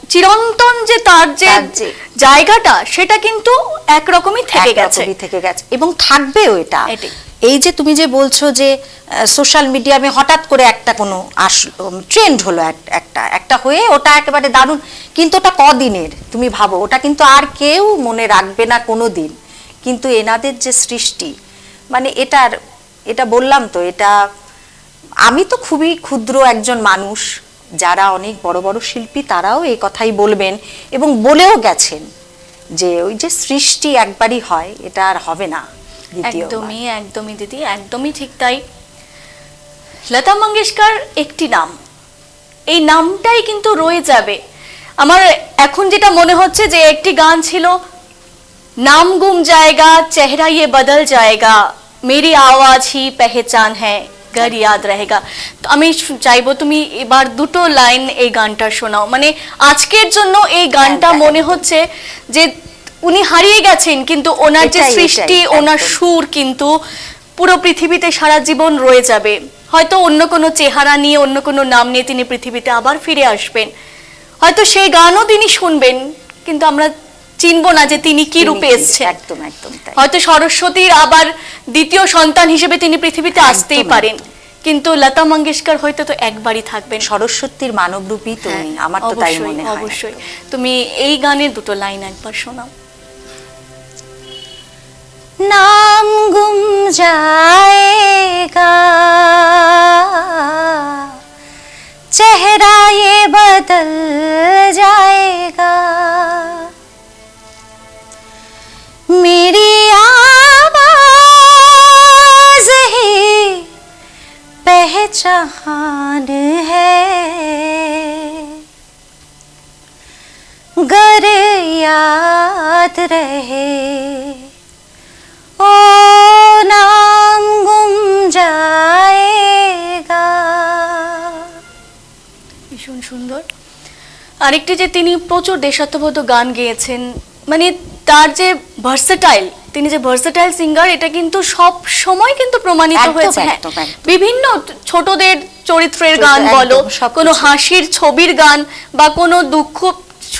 চিরন্তন যে তার যে তার যে- জায়গাটা, সেটা কিন্তু একরকমই থেকে গেছে। একরকমই থেকে গেছে এবং থাকবেও এটা। এটাই। এই যে তুমি যে বলছো যে সোশ্যাল মিডিয়ামে হঠাৎ করে একটা কোনো ট্রেন্ড হলো, একটা হয়ে ওটা একেবারে দারুণ, কিন্তু ওটা কদিনের তুমি ভাবো, ওটা কিন্তু আর কেউ মনে রাখবে না কোনো দিন। কিন্তু এনাদের যে সৃষ্টি, মানে এটা বললাম তো, এটা আমি তো খুবই ক্ষুদ্র একজন মানুষ, যারা অনেক বড় বড় শিল্পী তারাও এই কথাই বলবেন এবং বলেও গেছেন যে ওই যে সৃষ্টি একবারই হয়, এটা আর হবে না দ্বিতীয়বার। একদমই একদমই দিদি, একদমই ঠিক তাই। লতা মঙ্গেশকর একটি নাম, এই নামটাই কিন্তু রয়ে যাবে। আমার এখন যেটা মনে হচ্ছে যে একটি গান ছিল, নাম গুম জায়েগা চেহারা ये बदल जाएगा मेरी आवाज ही पहचान है घर याद रहेगा। তো আমি চাইবো তুমি এবার দুটো লাইন এই গানটা শোনাও, মানে আজকের জন্য এই গানটা একদম, মনে হচ্ছে যে উনি হারিয়ে গেছেন, কিন্তু ওনার যে এটাই, সৃষ্টি, এটাই, ওনার একদম। সুর কিন্তু পুরো পৃথিবীতে সারা জীবন রয়ে যাবে। হয়তো অন্য কোনো চেহারা নিয়ে, অন্য কোনো নাম নিয়ে তিনি পৃথিবীতে আবার ফিরে আসবেন, হয়তো সেই গানও তিনি শুনবেন, কিন্তু আমরা চিনবো না যে তিনি কি রূপে এসেছেন। একদম একদম তাই। হয়তো সরস্বতীর আবার দ্বিতীয় সন্তান হিসেবে তিনি পৃথিবীতে আসতেই একদম, পারেন, কিন্তু লতা মঙ্গেশকর হয়তো তো একবারই থাকবেন। সরস্বতীর মানবরূপী তুমি, আমার তো তাই অবশ্যই, মনে হয়। অবশ্যই। তুমি এই গানের দুটো লাইন একবার শোনাও। नाम गुम जाएगा चेहरा ये बदल जाएगा मेरी आवाज ही पहचान है गर याद रहे ओ नाम गुम जाएगा। ভীষণ সুন্দর। আরেকটি যে তিনি প্রচুর দেশাত্মবোধক গান গেয়েছেন, মানে তার যে ভার্সেটাইল, তিনি যে ভার্সেটাইল সিঙ্গার, এটা কিন্তু সব সময় কিন্তু প্রমাণিত একদম, হয়েছে। হ্যাঁ, একদম, একদম। বিভিন্ন ছোটদের চরিত্রের গান একদম, বলো, সবকিছু। কোনো হাসির ছবির গান বা কোনো দুঃখ,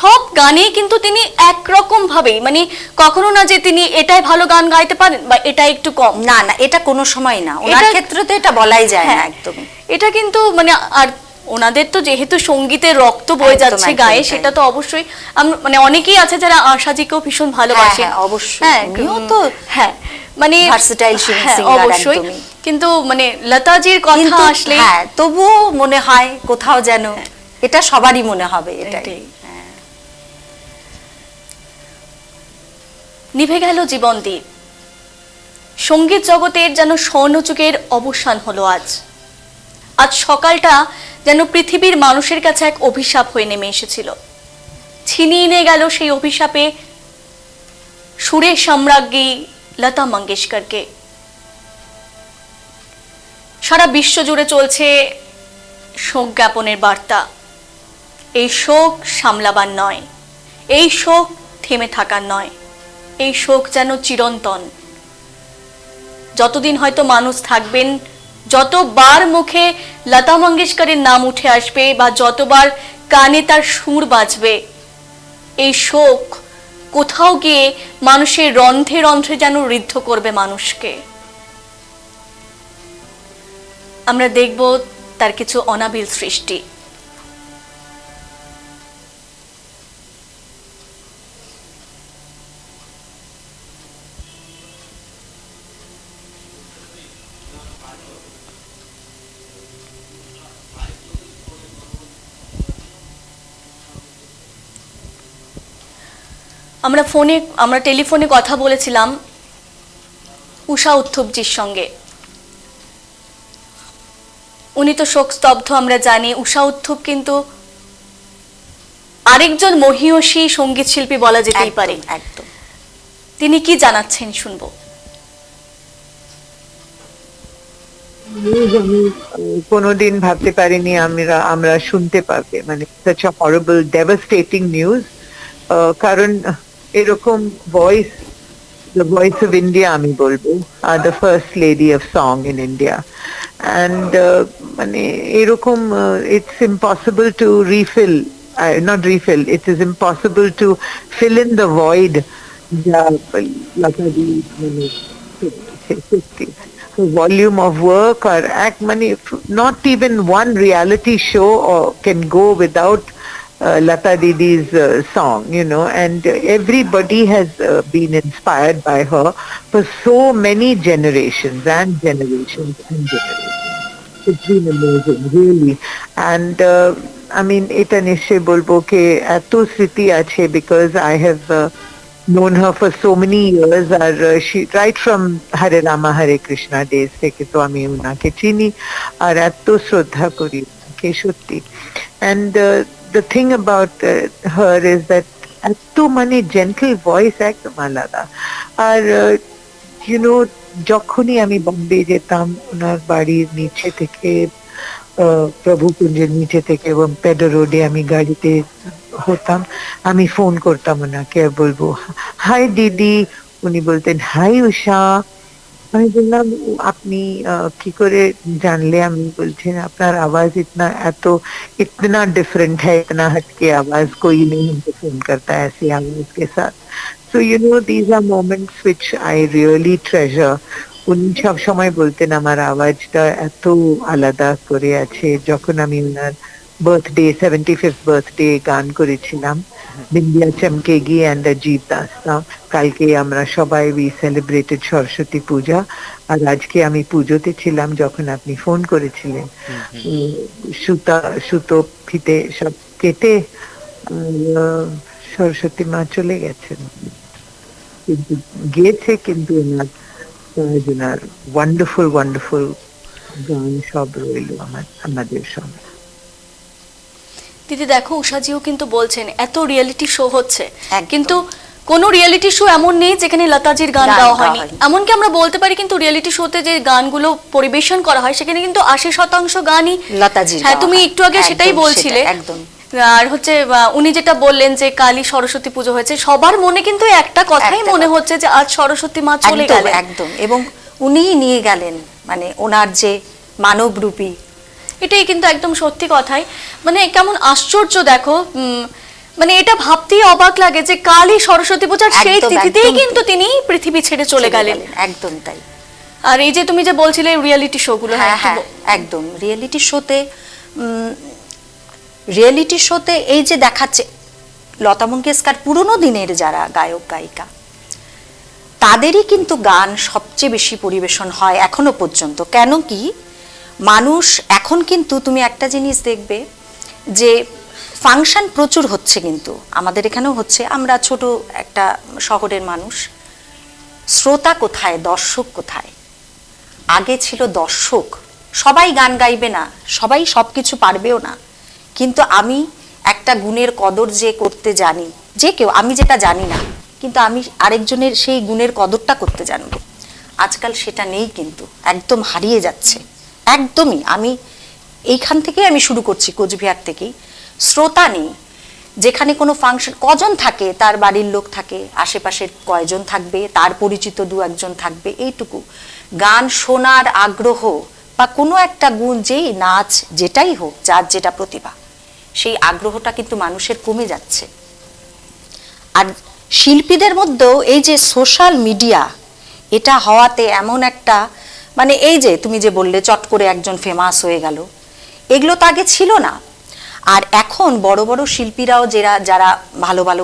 সব গানেই কিন্তু তিনি একরকম ভাবেই, মানে কখনো না যে তিনি এটাই ভালো গান গাইতে পারেন বা এটা একটু কম। না না, এটা কোনো সময় না, ওনার এটা- ক্ষেত্রে তো এটা বলাই যায় না হ্যাঁ, একদমই। এটা কিন্তু মানে, আর ওনাদের তো যেহেতু সঙ্গীতের রক্ত বয়ে একদম, যাচ্ছে একদম গায়ে, তাই। সেটা তো অবশ্যই মানে অনেকেই আছে যারা আশাজিকেও ভীষণ ভালোবাসে। হ্যাঁ, অবশ্যই। উনিও তো হ্যাঁ, মানে versatile হ্যাঁ, singer অবশ্যই। একদমই। কিন্তু মানে লতাজির কথা কিন্তু আসলে হ্যাঁ, তবুও মনে হয় কোথাও যেন এটা সবারই মনে হবে এটাই। এটাই। নিভে গেল জীবন দ্বীপ, সঙ্গীত জগতের যেন স্বর্ণযুগের অবসান হলো আজ। আজ সকালটা যেন পৃথিবীর মানুষের কাছে এক অভিশাপ হয়ে নেমে এসেছিল। ছিনিয়ে নিয়ে গেল সেই অভিশাপে সুরের সম্রাজ্ঞী লতা মঙ্গেশকরকে। সারা বিশ্ব জুড়ে চলছে শোক জ্ঞাপনের বার্তা। এই শোক সামলাবার নয়, এই শোক থেমে থাকার নয়, এই শোক যেন চিরন্তন। যতদিন হয়তো মানুষ থাকবেন, যতবার মুখে লতা মঙ্গেশকরের নাম উঠে আসবে বা যতবার কানে তার সুর বাজবে, এই শোক কোথাও গিয়ে মানুষের রন্ধ্রে রন্ধ্রে যেন ঋদ্ধ করবে মানুষকে। আমরা দেখব তার কিছু অনাবিল সৃষ্টি। আমরা টেলিফোনে কথা বলেছিলাম উষা উত্থুপজির সঙ্গে। উনি তো শোকস্তব্ধ, আমরা জানি। উষা উত্থুপ কিন্তু আরেকজন মহীয়সী সঙ্গীত শিল্পী বলা যেতেই পারে। একদম। তিনি কি জানাচ্ছেন শুনবো। আমি কোনোদিন ভাবতে পারিনি আমরা শুনতে পাবে, মানে such a horrible devastating news, কারণ এরকম voice, the voice of India আমি বলবো, the first lady of song in India, and মানে এরকম it's impossible to not refill, it is impossible to fill in the void যা লতাদি মানে সত্যি volume of work or act, money, not even one reality show can go without Lata Didi's song, you know, and everybody has been inspired by her for so many generations and generations and generations. It's been amazing, really. And I mean, eta nishay bolbo ke eto smriti ache because I have known her for so many years, or she right from Hare Rama Hare Krishna days theke to ami unake chini ar eto shraddha kori ke shotti. And the thing about her is that eto mane gentle voice ekdom alada, ar you know, যখনই আমি বম্বে যেতাম ওনার বাড়ির নিচে থেকে, প্রভু কুঞ্জের নিচে থেকে, এবং পেডো রোডে আমি গাড়িতে হতাম, আমি ফোন করতাম ওনাকে আর বলবো হাই দিদি, উনি বলতেন হাই উষা। আমি বললাম আপনি কি করে জানলে? আমি বলছেন আপনার আওয়াজ इतना डिफरेंट है, इतना हटके आवाज कोई नहीं हमको फोन करता है ऐसी आवाज के साथ। So you know, these are moments which I really treasure. উনি সব সময় বলতেন আমার আওয়াজটা এত আলাদা করে আছে। যখন আমি ওনার বার্থডে 75th বার্থডে গান করেছিলাম বিন্দিয়া চমকেগি এন্ড অজিত দাস্তা, কালকে আমরা সবাই উই সেলিব্রেটেড সরস্বতী পূজা, আর আজকে আমি পুজোতে ছিলাম যখন আপনি ফোন করেছিলেন। সুতো ফিতে সব কেটে সরস্বতী মা চলে গেছেন, কিন্তু গেছে, কিন্তু ওনার ওয়ান্ডারফুল ওয়ান্ডারফুল গান সব রইল আমাদের সঙ্গে। দিদি দেখো, উষাজিও কিন্তু বলছেন এত রিয়েলিটি শো হচ্ছে, কিন্তু কোনো রিয়েলিটি শো এমন নেই যেখানে লতাজির গান গাওয়া হয়নি। এমনকি আমরা বলতে পারি কিন্তু রিয়েলিটি শোতে যে গানগুলো পরিবেশন করা হয় সেখানে কিন্তু 80% গানই লতাজির। হ্যাঁ, তুমি একটু আগে সেটাই বলছিলে। একদম। আর হচ্ছে উনি যেটা বললেন যে কালী সরস্বতী পুজো হয়েছে, সবার মনে কিন্তু একটা কথাই মনে হচ্ছে যে আজ সরস্বতী মা চলে গেলেন। একদম, এবং উনিই নিয়ে গেলেন, মানে ওনার যে মানবরূপী, এটাই কিন্তু একদম সত্যি কথাই। মানে কেমন আশ্চর্য দেখো, মানে এটা ভাবতেই অবাক লাগে যে কালী সরস্বতী পূজার সেই তিথিতেই কিন্তু তিনি পৃথিবী ছেড়ে চলে গেলেন। একদম তাই। আর এই যে তুমি যে বলছিলে রিয়েলিটি শো গুলো, হ্যাঁ একদম, রিয়েলিটি শোতে এই যে দেখাচ্ছে লতা মঙ্গেশকর পুরনো দিনের যারা গায়ক গায়িকা, তাদেরই কিন্তু গান সবচেয়ে বেশি পরিবেশন হয় এখনো পর্যন্ত। কেন কি, মানুষ এখন কিন্তু তুমি একটা জিনিস দেখবে যে ফাংশন প্রচুর হচ্ছে, কিন্তু আমাদের এখানেও হচ্ছে। আমরা ছোট একটা শহরের মানুষ, শ্রোতা কোথায়, দর্শক কোথায়? আগে ছিল দর্শক, সবাই গান গাইবে না, সবাই সবকিছু পারবেও না, কিন্তু আমি একটা গুণের কদর যে করতে জানি, যে কেউ, আমি যেটা জানি না কিন্তু আমি আরেকজনের সেই গুণের কদরটা করতে জানবো। আজকাল সেটা নেই, কিন্তু একদম হারিয়ে যাচ্ছে একদমই। আমি এইখান থেকেই আমি শুরু করছি, কোচবিহার থেকেই। শ্রোতা নেই, যেখানে কোনো ফাংশন কজন থাকে, তার বাড়ির লোক থাকে, আশেপাশের কয়জন থাকবে, তার পরিচিত দু একজন থাকবে, এইটুকু। গান শোনার আগ্রহ বা কোনো একটা গুণ, যেই নাচ যেটাই হোক, যার যেটা প্রতিভা, সেই আগ্রহটা কিন্তু মানুষের কমে যাচ্ছে। আর শিল্পীদের মধ্যেও এই যে সোশ্যাল মিডিয়া, এটা হওয়াতে এমন একটা, মানে এই যে তুমি যে বললে চট করে একজন ফেমাস হয়ে গেল, এগুলো তো আগে ছিল না। আর এখন বড় বড় শিল্পীরাও যারা ভালো ভালো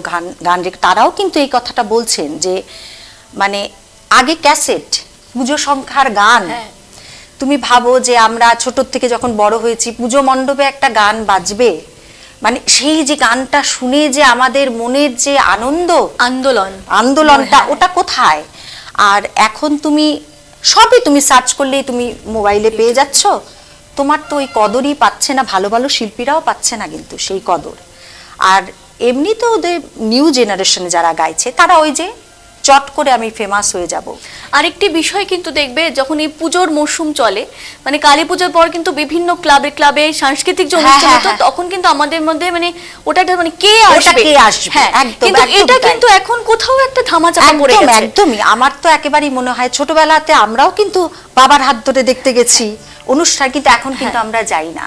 গান তারাও কিন্তু এই কথাটা বলছেন যে মানে আগে ক্যাসেট, পুজো সংখ্যার গান। তুমি ভাবো যে আমরা ছোট থেকে যখন বড় হয়েছি, পুজো মণ্ডপে একটা গান বাজবে, মানে সেই যে গানটা শুনে যে আমাদের মনের যে আন্দোলনটা, ওটা কোথায়? আর এখন তুমি সবই তুমি সার্চ করলেই তুমি মোবাইলে পেয়ে যাচ্ছ। তোমার তো ওই কদরই পাচ্ছে না, ভালো ভালো শিল্পীরাও পাচ্ছে না কিন্তু সেই কদর। আর এমনি তো ওদের নিউ জেনারেশনে যারা গাইছে, তারা ওই যে চট করে আমি ফেমাস হয়ে যাব। আরেকটি বিষয় কিন্তু দেখবে, যখন এই পুজোর মরশুম চলে, মানে কালী পুজোর পর কিন্তু বিভিন্ন ক্লাবে সাংস্কৃতিক যে অনুষ্ঠান হতো, তখন কিন্তু আমাদের মধ্যে মানে ওটা মানে কে আসবে, কিন্তু এটা কিন্তু এখন কোথাও একটা ধামাচাপা পড়ে গেছে। একদমই। আমার তো একেবারেই মনে হয় ছোটবেলাতে আমরাও কিন্তু বাবার হাত ধরে দেখতে গেছি অনুষ্ঠান, কিন্তু এখন কিন্তু আমরা যাই না।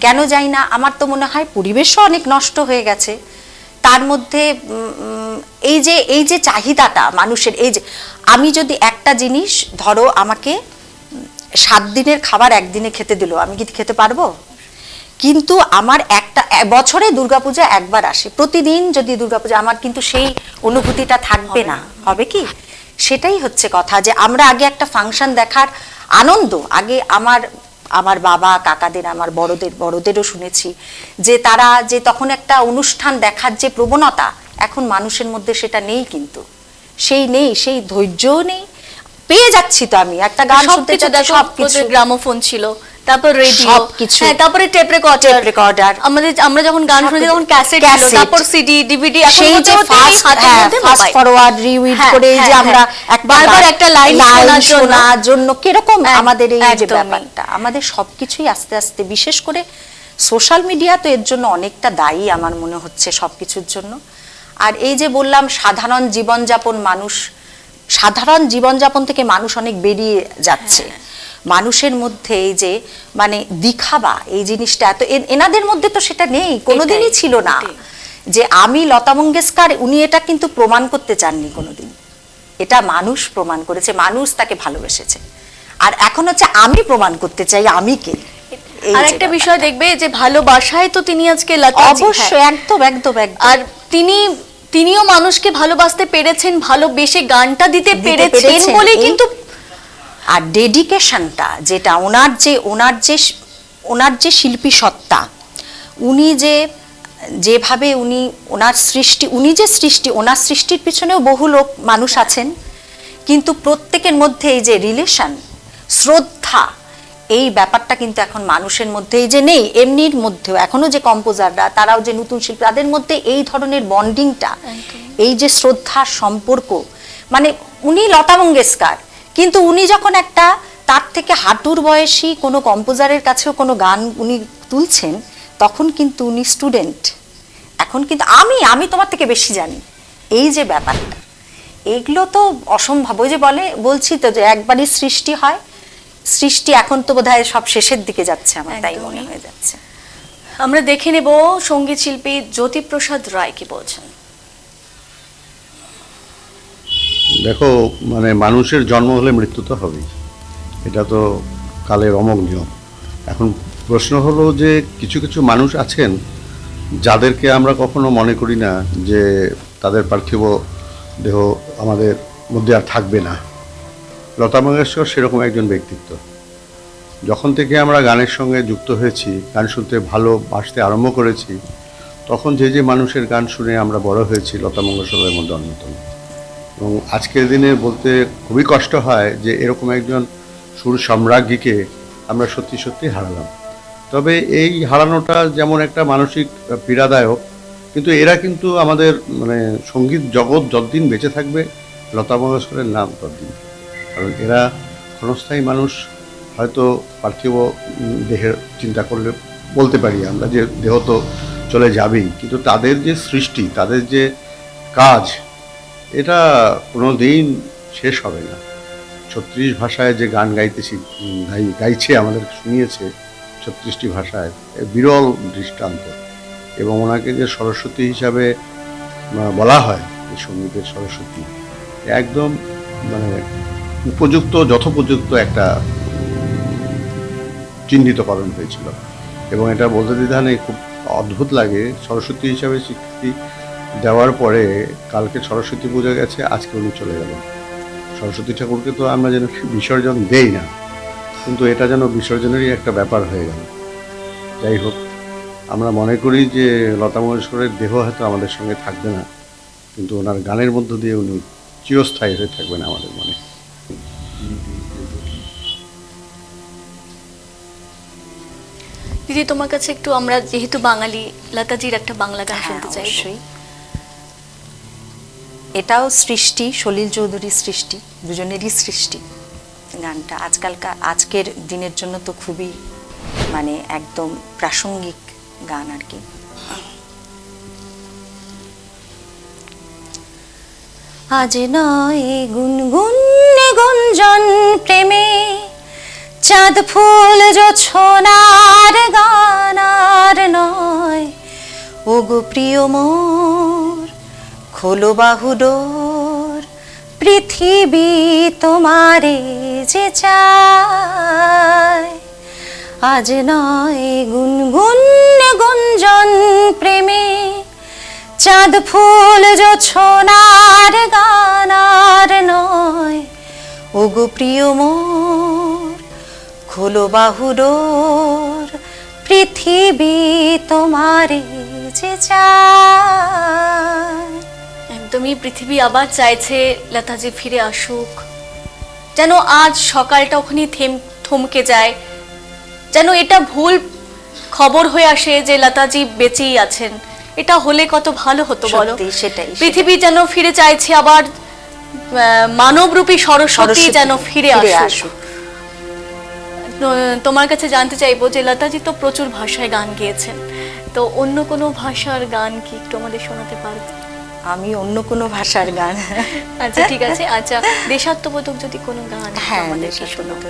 কেন যাই না? আমার তো মনে হয় পরিবেশও অনেক নষ্ট হয়ে গেছে। তার মধ্যে এই যে চাহিদাটা মানুষের, এই যে আমি যদি একটা জিনিস ধরো আমাকে 7 দিনের খাবার একদিনে খেতে দিল, আমি কি খেতে পারবো? কিন্তু আমার একটা বছরে দুর্গাপূজা একবার আসে, প্রতিদিন যদি দুর্গাপূজা, আমার কিন্তু সেই অনুভূতিটা থাকবে না। হবে কি? সেটাই হচ্ছে কথা, যে আমরা আগে একটা ফাংশন দেখার আনন্দ, আগে আমার বাবা কাকাদের, আমার বড়দেরও শুনেছি যে তারা যে তখন একটা অনুষ্ঠান দেখার যে প্রবণতা, এখন মানুষের মধ্যে সেটা নেই, কিন্তু সেই ধৈর্যও নেই। পেয়ে যাচ্ছি তো আমি একটা গান শুনতে চাই, সবকিছু, গ্রামোফোন ছিল, তারপর রেডিও, সবকিছু, তারপরে টেপ রেকর্ডার, আমরা যখন গান শুনছি তখন ক্যাসেট ছিল, তারপর সিডি, ডিভিডি, সেই যে ফাস্ট ফরওয়ার্ড রিউইড করে যে আমরা বারবার একটা লাইন শোনার জন্য কিরকম আমাদের এই যে ব্যাপারটা, আমাদের সবকিছুই আস্তে আস্তে, বিশেষ করে সোশ্যাল মিডিয়া তো এর জন্য অনেকটা দায়ী আমার মনে হচ্ছে, সবকিছুর জন্য। আর এই যে বললাম সাধারণ জীবনযাপন থেকে মানুষ অনেক বেরিয়ে যাচ্ছে। মানুষের মধ্যে এই যে মানে দিখাবা, এই জিনিসটা এত এনাদের মধ্যে তো সেটা নেই, কোনোদিনই ছিল না। যে আমি লতা মঙ্গেশকর, উনি এটা কিন্তু প্রমাণ করতে চাননি কোনোদিন, এটা মানুষ প্রমাণ করেছে, মানুষ তাকে ভালোবেসেছে। আর এখন হচ্ছে আমি প্রমাণ করতে চাই আমি কে। আর একটা বিষয় দেখবে যে ভালোবাসায় তো তিনি আজকে অবশ্যই একদম। আর তিনিও মানুষকে ভালোবাসতে পেরেছেন, ভালোবেসে গানটা দিতে পেরেছেন বলেই কিন্তু। আর ডেডিকেশনটা যেটা ওনার যে শিল্পী সত্তা, উনি যেভাবে ওনার সৃষ্টির পিছনেও বহু মানুষ আছেন, কিন্তু প্রত্যেকের মধ্যে এই যে রিলেশন, শ্রদ্ধা, এই ব্যাপারটা কিন্তু এখন মানুষের মধ্যে এই যে নেই। এমনির মধ্যেও এখনো যে কম্পোজাররা, তারাও যে নতুন শিল্পী, তাদের মধ্যে এই ধরনের বন্ডিংটা, এই যে শ্রদ্ধার সম্পর্ক, মানে উনি লতা মঙ্গেশকর, কিন্তু উনি যখন একটা তার থেকে হাঁটুর বয়সী কোনো কম্পোজারের কাছেও কোনো গান উনি তুলছেন, তখন কিন্তু উনি স্টুডেন্ট। এখন কিন্তু আমি তোমার থেকে বেশি জানি, এই যে ব্যাপারটা, এগুলো তো অসম্ভব। ওই যে বলছি তো যে একবারই সৃষ্টি হয়, সৃষ্টি এখন তো বোধহয় সব শেষের দিকে যাচ্ছে, আমার তাই মনে হয়ে যাচ্ছে। আমরা দেখে নেব সঙ্গীত শিল্পী জ্যোতিপ্রসাদ রায় কি বলছেন। দেখো, মানে মানুষের জন্ম হলে মৃত্যু তো হবেই, এটা তো কালের অমোঘ নিয়ম। এখন প্রশ্ন হলো যে কিছু কিছু মানুষ আছেন যাদেরকে আমরা কখনো মনে করি না যে তাদের পার্থিব দেহ আমাদের মধ্যে আর থাকবে না। লতা মঙ্গেশকর সেরকম একজন ব্যক্তিত্ব। যখন থেকে আমরা গানের সঙ্গে যুক্ত হয়েছি, গান শুনতে ভালোবাসতে আরম্ভ করেছি, তখন যে মানুষের গান শুনে আমরা বড় হয়েছি, লতা মঙ্গেশকরের মধ্যে অন্যতম। এবং আজকের দিনে বলতে খুবই কষ্ট হয় যে এরকম একজন সুর সম্রাজ্ঞীকে আমরা সত্যি হারালাম। তবে এই হারানোটা যেমন একটা মানসিক পীড়াদায়ক, কিন্তু এরা কিন্তু আমাদের মানে সঙ্গীত জগৎ যতদিন বেঁচে থাকবে লতা মঙ্গেশকরের নাম ততদিন, কারণ এরা ক্ষণস্থায়ী মানুষ। হয়তো পার্থিব দেহের চিন্তা করলে বলতে পারি আমরা যে দেহ তো চলে যাবেই, কিন্তু তাদের যে সৃষ্টি, তাদের যে কাজ, এটা কোনো দিন শেষ হবে না। 36 ভাষায় যে গান গাইছে, আমাদের শুনিয়েছে 36টি ভাষায়, বিরল দৃষ্টান্ত। এবং ওনাকে যে সরস্বতী হিসাবে বলা হয়, এই সঙ্গীতের সরস্বতী, একদম মানে উপযুক্ত, যথোপযুক্ত একটা চিহ্নিতকরণ হয়েছিল। এবং এটা বলতে দ্বিধা নেই, খুব অদ্ভুত লাগে। সরস্বতী হিসাবে স্বীকৃতি দেওয়ার পরে কালকে সরস্বতী পূজা গেছে, আজকে উনি চলে গেলেন। সরস্বতী ঠাকুরকে তো আমরা যেন বিসর্জন দেই না, কিন্তু এটা যেন বিসর্জনেরই একটা ব্যাপার হয়ে গেল। যাই হোক, আমরা মনে করি যে লতা মঙ্গেশকরের দেহ হয়তো আমাদের সঙ্গে থাকবে না, কিন্তু ওনার গানের মধ্য দিয়ে উনি চিরস্থায়ী হয়ে থাকবেন আমাদের মনে। দিদি, তোমার কাছে একটু, আমরা যেহেতু বাঙালি, লতাজির একটা বাংলা গান শুনতে চাই। অবশ্যই। এটাও সৃষ্টি, সলিল চৌধুরীর সৃষ্টি, দুজনেরই সৃষ্টি গানটা। আজকের দিনের জন্য তো খুবই মানে একদম প্রাসঙ্গিক গান আর কি। আজ নয় গুনগুন গুঞ্জন প্রেমে, চাঁদ ফুল জোছনার গান আর নয়। ওগো প্রিয় মোর, খোলো বাহুডোর, পৃথিবী তোমারে যে চায়। আজ নয় গুনগুন গুঞ্জন প্রেমে, চাঁদ ফুল জোছনার গান আর নয়। ওগো প্রিয় মোর, খোলো বাহুডোর, পৃথিবী তোমারে যে চায়। একদমই পৃথিবী আবার চাইছে লতাজি ফিরে আসুক, যেন আজ সকালটা ওখানে থমকে যায়, যেন এটা ভুল খবর হয়ে আসে যে লতাজি বেঁচেই আছেন। এটা হলে কত ভালো হতো বলো। সেটাই, পৃথিবী যেন ফিরে চাইছে আবার মানবরূপী সরস্বতী যেন ফিরে আসুক। তোমার কাছে জানতে চাইবো যে লতাজি তো প্রচুর ভাষায় গান গেয়েছেন, তো অন্য কোনো ভাষার গান কি একটু আমাদের শোনাতে পারবে? আমি অন্য কোনো ভাষার গান, আচ্ছা ঠিক আছে। আচ্ছা, দেশাত্মবোধক যদি কোনো গান হ্যাঁ আমাদের শোনাতে।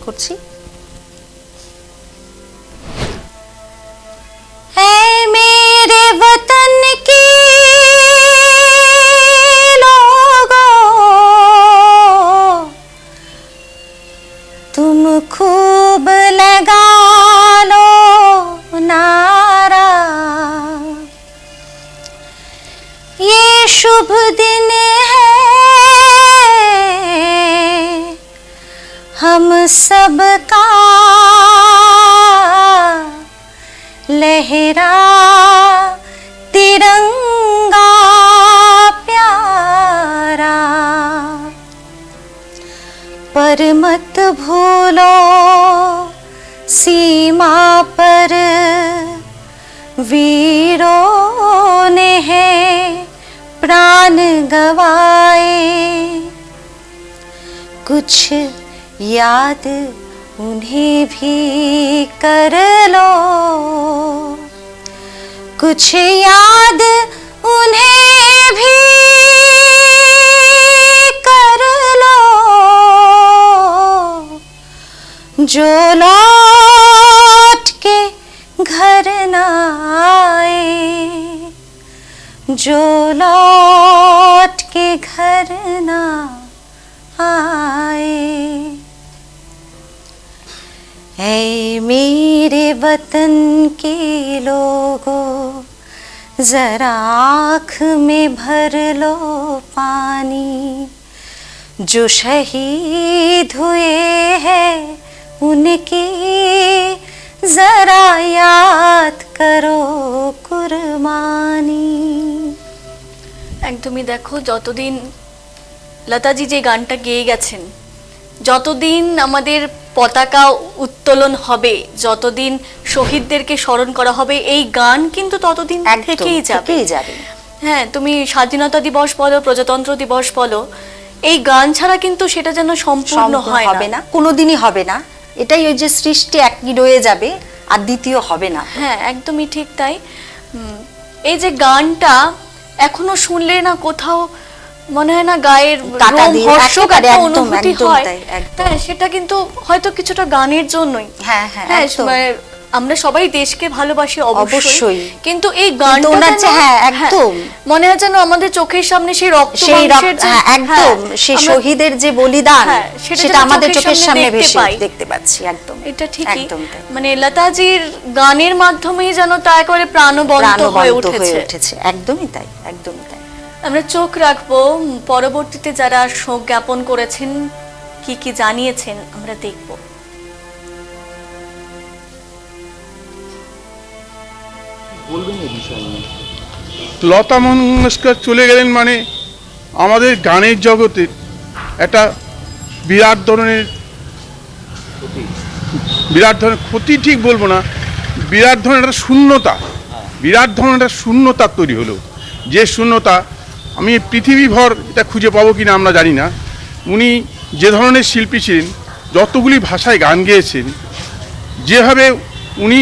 করছি। ऐ मेरे वतन के लोगों, तुम खूब लगा लो नारा, ये शुभ दिन है हम सबका, लहरा तिरंगा प्यारा। पर मत भूलो सीमा पर वीरों ने है प्राण गवाए, कुछ याद उन्हें भी कर लो, कुछ याद उन्हें भी कर लो, जो लौट के घर न आए, जो लौट के घर न आए। ऐ मेरे वतन के लोगों, जरा आँख में भर लो पानी, जो शहीद हुए हैं उनकी जरा याद करो कुर्बानी। একদমই দেখো, যতদিন লতাজি যে গানটা গেয়ে গেছেন, যতদিন আমাদের পতাকা উত্তোলন হবে, যতদিন শহীদদেরকে স্মরণ করা হবে, এই গান কিন্তু ততদিন থেকেই যাবে। হ্যাঁ, তুমি স্বাধীনতা দিবস বলো, প্রজাতন্ত্র দিবস বলো, এই গান ছাড়া কিন্তু সেটা যেন সম্পূর্ণ হবে না, কোনোদিনই হবে না। এটাই ওই যে সৃষ্টি একই রয়ে যাবে, আর দ্বিতীয় হবে না। হ্যাঁ, একদমই ঠিক তাই। এই যে গানটা এখনো শুনলে না কোথাও মনে হয় না গায়ের অনুভূতি হয়, হ্যাঁ, সেটা কিন্তু হয়তো কিছুটা গানের জন্যই। হ্যাঁ, আমরা সবাই দেশকে ভালোবাসি অবশ্যই, কিন্তু এই গানটা একদম মনে হয় যেন আমাদের চোখের সামনে সেই রক্ত, একদম সেই শহীদের যে বলিদান, সেটা আমাদের চোখের সামনে ভেসে দেখতে পাচ্ছি। একদম এটা ঠিকই, মানে লতাজির গানের মাধ্যমেই যেন তা একেবারে প্রাণবন্ত হয়ে উঠেছে। একদমই তাই, একদমই তাই। আমরা চোখ রাখবো পরবর্তীতে যারা শোক জ্ঞাপন করেছেন, কি কি জানিয়েছেন আমরা দেখব। লতা মঙ্গেশকর চলে গেলেন মানে আমাদের গানের জগতের একটা বিরাট ধরনের ক্ষতি, ঠিক বলবো না, বিরাট ধরনের একটা শূন্যতা তৈরি হলো। যে শূন্যতা আমি পৃথিবীভর এটা খুঁজে পাবো কিনা আমরা জানি না। উনি যে ধরনের শিল্পী ছিলেন, যতগুলি ভাষায় গান গেয়েছেন, যেভাবে উনি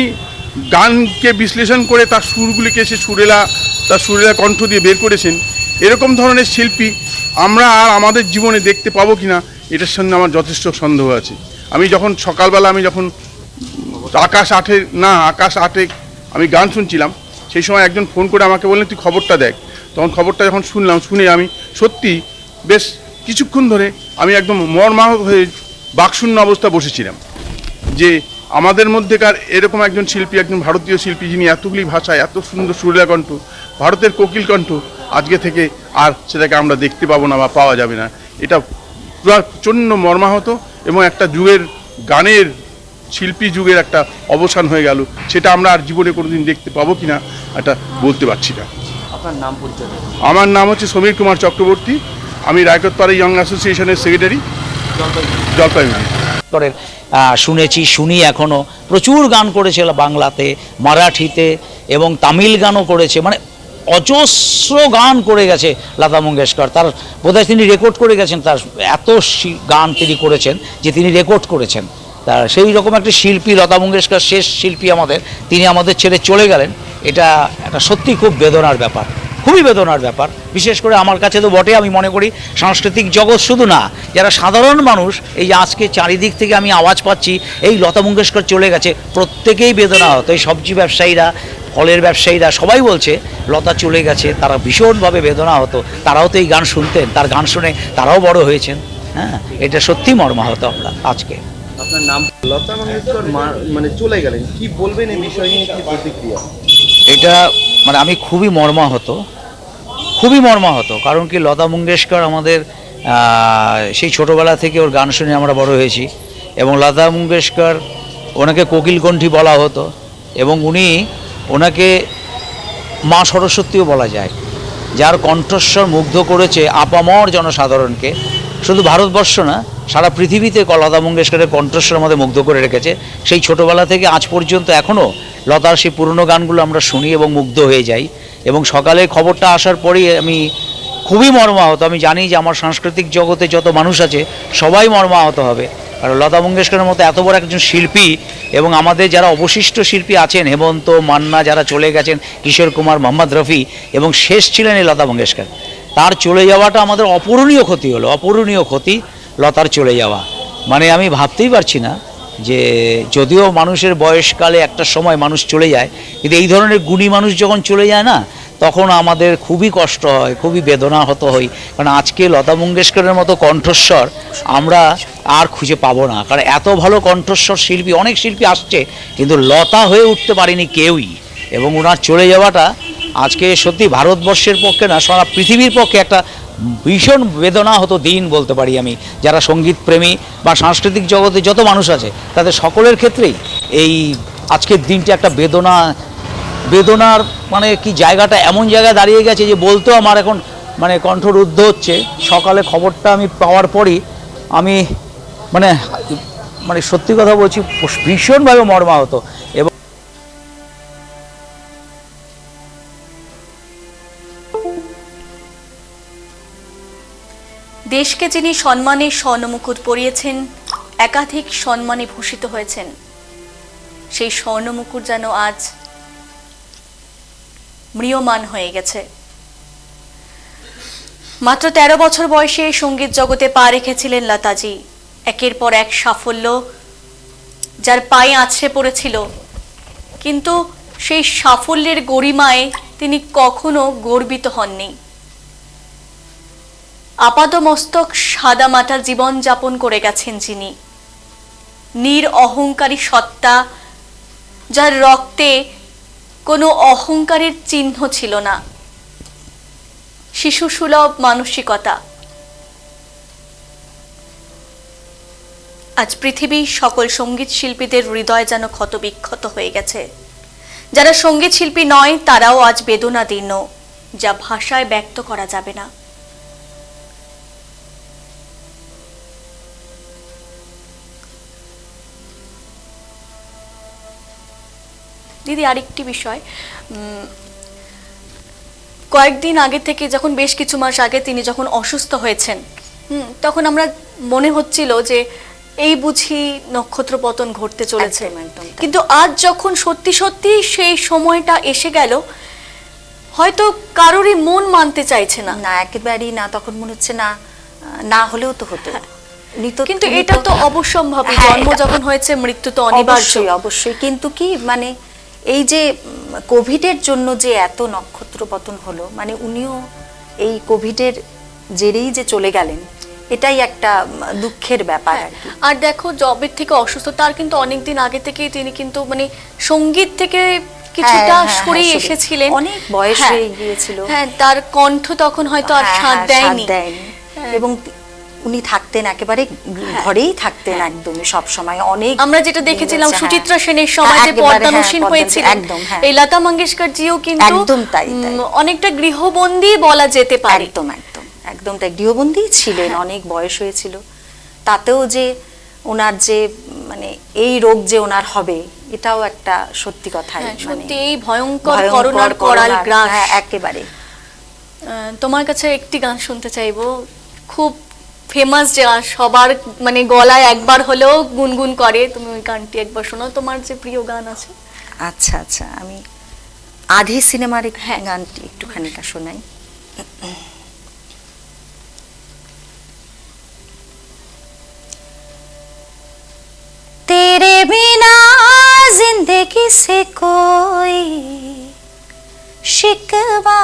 গানকে বিশ্লেষণ করে তার সুরগুলিকে তার সুরেলা কণ্ঠ দিয়ে বের করেছেন, এরকম ধরনের শিল্পী আমরা আর আমাদের জীবনে দেখতে পাবো কিনা এটার সঙ্গে আমার যথেষ্ট সন্দেহ আছে। আমি যখন সকালবেলা আকাশ আটে আমি গান শুনছিলাম, সেই সময় একজন ফোন করে আমাকে বললেন তুই খবরটা দেখ। তখন খবরটা যখন শুনে আমি সত্যি বেশ কিছুক্ষণ ধরে আমি একদম মর্মাহত হয়ে বাকশূন্য অবস্থা বসেছিলাম, যে আমাদের মধ্যেকার এরকম একজন শিল্পী, একজন ভারতীয় শিল্পী, যিনি এতগুলি ভাষায় এত সুন্দর সুরেলা কণ্ঠ, ভারতের কোকিল কণ্ঠ, আজকে থেকে আর সেটাকে আমরা দেখতে পাবো না বা পাওয়া যাবে না। এটা প্রচণ্ড মর্মাহত, এবং একটা যুগের গানের শিল্পী যুগের একটা অবসান হয়ে গেল। সেটা আমরা আর জীবনে কোনোদিন দেখতে পাবো কিনা এটা বলতে পারছি না। আপনার নাম পরিচয়? আমার নাম হচ্ছে সমীর কুমার চক্রবর্তী, আমি রায়কোটপাড়া ইয়ং অ্যাসোসিয়েশনের সেক্রেটারি, জলপাইগুড়ি। শুনি এখনো প্রচুর গান করেছে বাংলাতে, মারাঠিতে এবং তামিল গানও করেছে, মানে অজস্র গান করে গেছে লতা মঙ্গেশকর। তার বোধহয় তিনি রেকর্ড করে গেছেন, তার এত গান তিনি করেছেন যে তিনি রেকর্ড করেছেন। তার সেই রকম একটা শিল্পী লতা মঙ্গেশকর, শেষ শিল্পী আমাদের, তিনি আমাদের ছেড়ে চলে গেলেন। এটা একটা সত্যি খুব বেদনার ব্যাপার, খুবই বেদনার ব্যাপার। বিশেষ করে আমার কাছে তো বটে, আমি মনে করি সাংস্কৃতিক জগৎ শুধু না, যারা সাধারণ মানুষ, এই যে আজকে চারিদিক থেকে আমি আওয়াজ পাচ্ছি এই লতা মঙ্গেশকর চলে গেছে, প্রত্যেকেই বেদনা হতো। এই সবজি ব্যবসায়ীরা, ফলের ব্যবসায়ীরা সবাই বলছে লতা চলে গেছে, তারা ভীষণভাবে বেদনা হতো। তারাও তো এই গান শুনতেন, তার গান শুনে তারাও বড় হয়েছেন। হ্যাঁ, এটা সত্যি মর্মাহত আমরা আজকে। আপনার নাম? লতা মঙ্গেশকর মানে চলে গেলেন, কি বলবেন এই বিষয় নিয়ে, কি প্রতিক্রিয়া? এটা মানে আমি খুবই মর্মাহত, কারণ কি লতা মঙ্গেশকর আমাদের সেই ছোটোবেলা থেকে ওর গান শুনে আমরা বড় হয়েছি, এবং লতা মঙ্গেশকর ওনাকে কোকিলকণ্ঠী বলা হতো, এবং ওনাকে মা সরস্বতীও বলা যায়, যার কণ্ঠস্বর মুগ্ধ করেছে আপামর জনসাধারণকে। শুধু ভারতবর্ষ না, সারা পৃথিবীতে লতা মঙ্গেশকরের কণ্ঠস্বর আমাদের মুগ্ধ করে রেখেছে। সেই ছোটোবেলা থেকে আজ পর্যন্ত এখনও লতার সেই পুরনো গানগুলো আমরা শুনি এবং মুগ্ধ হয়ে যাই। এবং সকালে খবরটা আসার পরেই আমি খুবই মর্মাহত। আমি জানি যে আমার সাংস্কৃতিক জগতে যত মানুষ আছে সবাই মর্মাহত হবে, কারণ লতা মঙ্গেশকরের মতো এত বড় একজন শিল্পী, এবং আমাদের যারা অবশিষ্ট শিল্পী আছেন, হেমন্ত, মান্না যারা চলে গেছেন, কিশোর কুমার, মোহাম্মদ রফি, এবং শেষ ছিলেন এই লতা মঙ্গেশকর, তার চলে যাওয়াটা আমাদের অপূরণীয় ক্ষতি হলো, অপূরণীয় ক্ষতি লতার চলে যাওয়া। মানে আমি ভাবতেই পারছি না যে যদিও মানুষের বয়সকালে একটা সময় মানুষ চলে যায়, কিন্তু এই ধরনের গুণী মানুষ যখন চলে যায় না, তখন আমাদের খুবই কষ্ট হয়, খুবই বেদনাহত হই। কারণ আজকে লতা মঙ্গেশকরের মতো কণ্ঠস্বর আমরা আর খুঁজে পাবো না, কারণ এত ভালো কণ্ঠস্বর শিল্পী, অনেক শিল্পী আসছে, কিন্তু লতা হয়ে উঠতে পারেনি কেউই। এবং ওনার চলে যাওয়াটা আজকে সত্যি ভারতবর্ষের পক্ষে না, সারা পৃথিবীর পক্ষে একটা ভীষণ বেদনাহত দিন বলতে পারি আমি। যারা সঙ্গীত প্রেমী বা সাংস্কৃতিক জগতে যত মানুষ আছে, তাদের সকলের ক্ষেত্রেই এই আজকের দিনটা একটা বেদনার মানে কি জায়গাটা এমন জায়গায় দাঁড়িয়ে গেছে যে বলতেও আমার এখন মানে কণ্ঠরুদ্ধ হচ্ছে। সকালে খবরটা আমি পাওয়ার পরই আমি মানে মানে সত্যি কথা বলছি, ভীষণভাবে মর্মাহত। এবং দেশকে যিনি সম্মানে স্বর্ণমুকুট পরিয়েছেন, একাধিক সম্মানে ভূষিত হয়েছেন, সেই স্বর্ণমুকুট যেন আজ ম্রিয়মান হয়ে গেছে। মাত্র 13 বছর বয়সে সঙ্গীত জগতে পা রেখেছিলেন লতাজি। একের পর এক সাফল্য যার পায়ে আছড়ে পড়েছিল, কিন্তু সেই সাফল্যের গরিমায় তিনি কখনো গর্বিত হননি। আপাদমস্তক সাদামাটা জীবন যাপন করে গেছেন যিনি, নির অহংকারী সত্তা, যার রক্তে কোনো অহংকারের চিহ্ন ছিল না, শিশুসুলভ মানসিকতা। আজ পৃথিবীর সকল সঙ্গীত শিল্পীদের হৃদয় যেন ক্ষতবিক্ষত হয়ে গেছে। যারা সঙ্গীত শিল্পী নয়, তারাও আজ বেদনাদীর্ণ, যা ভাষায় ব্যক্ত করা যাবে না। দিদি, আরেকটি বিষয়, কয়েকদিন আগে থেকে, যখন বেশ কিছু মাস আগে তিনি যখন অসুস্থ হয়েছেন, তখন আমরা মনে হচ্ছিল যে এই বুঝি নক্ষত্র পতন ঘটতে চলেছে। কিন্তু আজ যখন সত্যি সত্যি সেই সময়টা এসে গেল, হয়তো কারোরই মন মানতে চাইছে না। না, একেবারেই না। তখন মনে হচ্ছে না, না হলেও তো হতো। কিন্তু এটা তো অবশ্যম্ভাবী, জন্ম যখন হয়েছে মৃত্যু তো অনিবার্য। অবশ্যই। কিন্তু কি মানে এই যে কোভিডের জন্য যে এত নক্ষত্র পতন হলো, মানে উনিও এই কোভিডের জেরেই যে চলে গেলেন, এটাই একটা দুঃখের ব্যাপার। আর দেখো, জবের থেকে অসুস্থ, তার কিন্তু অনেকদিন আগে থেকেই তিনি কিন্তু মানে সঙ্গীত থেকে কিছুটা সরে এসেছিলেন, অনেক বয়স হয়ে গিয়েছিল। হ্যাঁ, তার কণ্ঠ তখন হয়তো আর সাথ দেয়নি। এবং উনি থাকতেন একেবারে ঘরেই থাকতেন একদমই সব সময়। অনেক আমরা যেটা দেখেছিলাম সুচিত্রা সেনের সময় যে পর্দানুশীন হয়েছিল, এই লতা মঙ্গেশকর জিও কিন্তু অনেকটা গৃহবন্দী বলা যেতে পারে। একদম একদম একদম তাই, গৃহবন্দী ছিলেন, অনেক বয়স হয়েছিল। তাতেও যে ওনার যে মানে এই রোগ যে ওনার হবে, এটাও একটা সত্যি কথাই। সত্যি এই ভয়ঙ্কর করোনার করাল গ্রাস। একেবারে। তোমার কাছে একটি গান শুনতে চাইবো, খুব ফেমাস, যে সবার মানে গলায় একবার হলেও গুনগুন করে, তুমি ওই গানটি একবার শোনো, তোমার যে প্রিয় গান আছে। আচ্ছা আচ্ছা, আমি আধি সিনেমার গানটি একটুখানি শোনাই। तेरे बिना जिंदगी से कोई शिकवा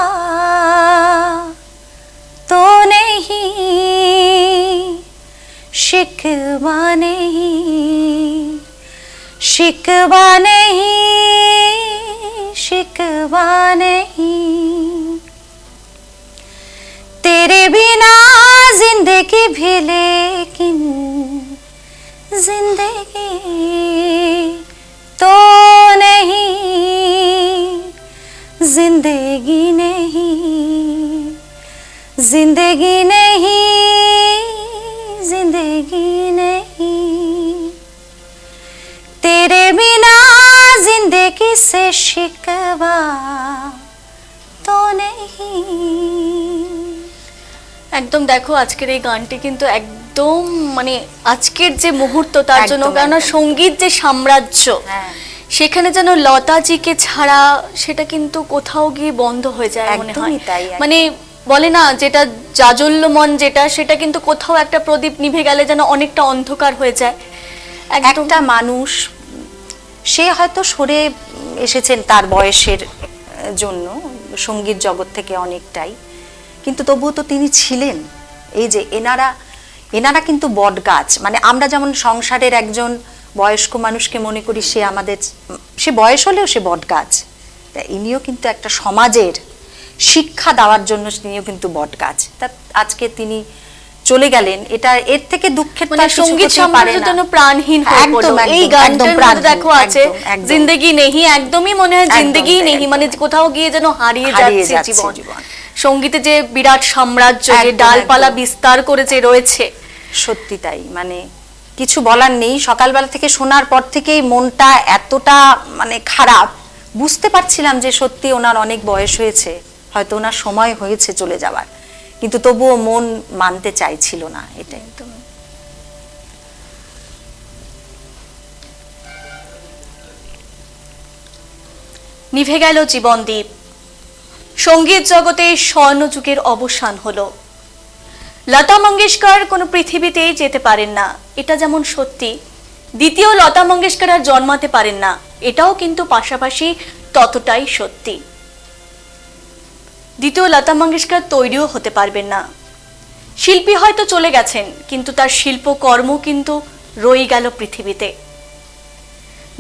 तो नहीं, शिकवा नहीं, शिकवा नहीं, शिकवा नहीं। तेरे बिना जिंदगी भी, लेकिन जिंदगी तो नहीं, जिंदगी नहीं, जिंदगी नहीं, जिंदगी नहीं। तेरे बिना जिंदगी से शिकवा तो नहीं। একদম দেখো, আজকের এই গানটি কিন্তু একদম একদম মানে আজকের যে মুহূর্ত তার জন্য, একদম, কেননা একদম। সঙ্গীত যে সাম্রাজ্য, হ্যাঁ সেখানে যেন লতাজিকে ছাড়া সেটা কিন্তু কোথাও গিয়ে বন্ধ হয়ে যায় মনে হয়। একদমই তাই, একদম। মানে বলে না যেটা জাজল্যমন যেটা, সেটা কিন্তু কোথাও একটা প্রদীপ নিভে গেলে যেন অনেকটা অন্ধকার হয়ে যায়। একদম একটা মানুষ, সে হয়তো সরে এসেছেন তার বয়সের জন্য সঙ্গীত জগৎ থেকে অনেকটাই, কিন্তু তবুও তো তিনি ছিলেন। এই যে এনারা কিন্তু বট গাছ, মানে আমরা যেমন সংসারের একজন বয়স্ক মানুষকে মনে করি সে আমাদের, সে বয়স হলেও সে বট গাছ, তা ইনিও কিন্তু একটা সমাজের শিক্ষা দেওয়ার জন্য তিনিও কিন্তু বট গাছ। তা আজকে তিনি চলে গেলেন, এটা এর থেকে দুঃখের তো মানে আর কিছু সঙ্গীত হতেই পারে সাম্রাজ্য না। যেন প্রাণহীন হয়ে একদম, পড়লো। একদম, এই একদম গানটার মধ্যে প্রাণহীন, দেখো আছে একদম, একদম। জিন্দেগি নেহি, একদমই মনে হয় একদম জিন্দেগি তাই, নেহি, একদম। মানে কোথাও গিয়ে যেন হারিয়ে হারিয়ে যাচ্ছে যাচ্ছে জীবন। সঙ্গীতে যে বিরাট সাম্রাজ্য, যে একদম, ডালপালা একদম। বিস্তার করেছে রয়েছে, সত্যি তাই, মানে কিছু বলার নেই। সকালবেলা থেকে শোনার পর থেকেই মনটা এতটা মানে খারাপ, বুঝতে পারছিলাম যে সত্যি ওনার অনেক বয়স হয়েছে, হয়তো ওনার সময় হয়েছে চলে যাওয়ার, কিন্তু তবুও মন মানতে চাইছিল না। এটাই তো। নিভে গেল জীবনদীপ, সঙ্গীত জগতে স্বর্ণযুগের অবসান হলো। লতা মঙ্গেশকর কোনো পৃথিবীতেই যেতে পারেন না, এটা যেমন সত্যি, দ্বিতীয় লতা মঙ্গেশকর আর জন্মাতে পারেন না, এটাও কিন্তু পাশাপাশি ততটাই সত্যি। দ্বিতীয় লতা মঙ্গেশকর তৈরিও হতে পারবেন না। শিল্পী হয়তো চলে গেছেন, কিন্তু তার শিল্পকর্ম কিন্তু রয়ে গেল পৃথিবীতে।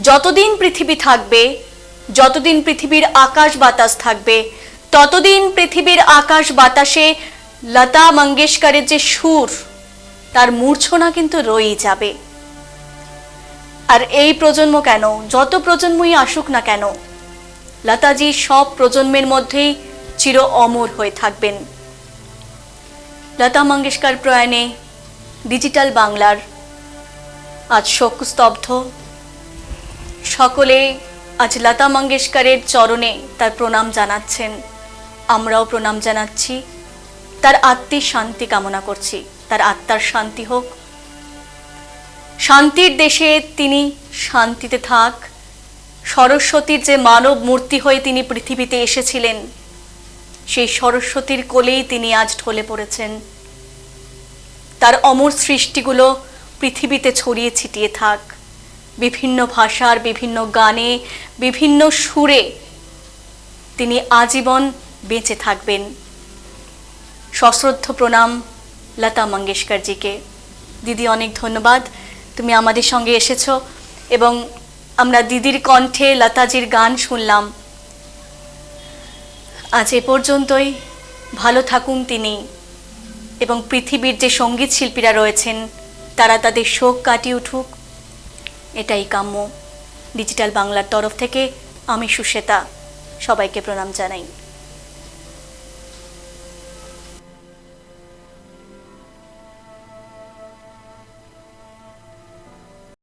যতদিন পৃথিবী থাকবে, যতদিন পৃথিবীর আকাশ বাতাস থাকবে, ততদিন পৃথিবীর আকাশ বাতাসে লতা মঙ্গেশকরের যে সুর, তার মূর্ছনা কিন্তু রয়েই যাবে। আর এই প্রজন্ম কেন, যত প্রজন্মই আসুক না কেন, লতাজি সব প্রজন্মের মধ্যেই চির অমর হয়ে থাকবেন। লতা মঙ্গেশকর প্রয়াণে ডিজিটাল বাংলার আজ শোকস্তব্ধ। সকলে আজ লতা মঙ্গেশকরের চরণে তার প্রণাম জানাচ্ছেন, আমরাও প্রণাম জানাচ্ছি। তার আত্মিক শান্তি কামনা করছি, তার আত্মার শান্তি হোক। শান্তির দেশে তিনি শান্তিতে থাক। সরস্বতীর যে মানব মূর্তি হয়ে তিনি পৃথিবীতে এসেছিলেন, সেই সরস্বতীর কোলেই তিনি আজ ঢলে পড়েছেন। তার অমর সৃষ্টিগুলো পৃথিবীতে ছড়িয়ে ছিটিয়ে থাক, বিভিন্ন ভাষার বিভিন্ন গানে বিভিন্ন সুরে তিনি আজীবন বেঁচে থাকবেন। সশ্রদ্ধ প্রণাম লতা মঙ্গেশকরজিকে। দিদি অনেক ধন্যবাদ, তুমি আমাদের সঙ্গে এসেছো এবং আমরা দিদির কণ্ঠে লতাজির গান শুনলাম। আজ এ পর্যন্তই, ভালো থাকুন তিনি এবং পৃথিবীর যে সঙ্গীত শিল্পীরা রয়েছেন তারা তাদের শোক কাটিয়ে উঠুক, এটাই কাম্য। ডিজিটাল বাংলার তরফ থেকে আমি সুশ্বেতা সবাইকে প্রণাম জানাই।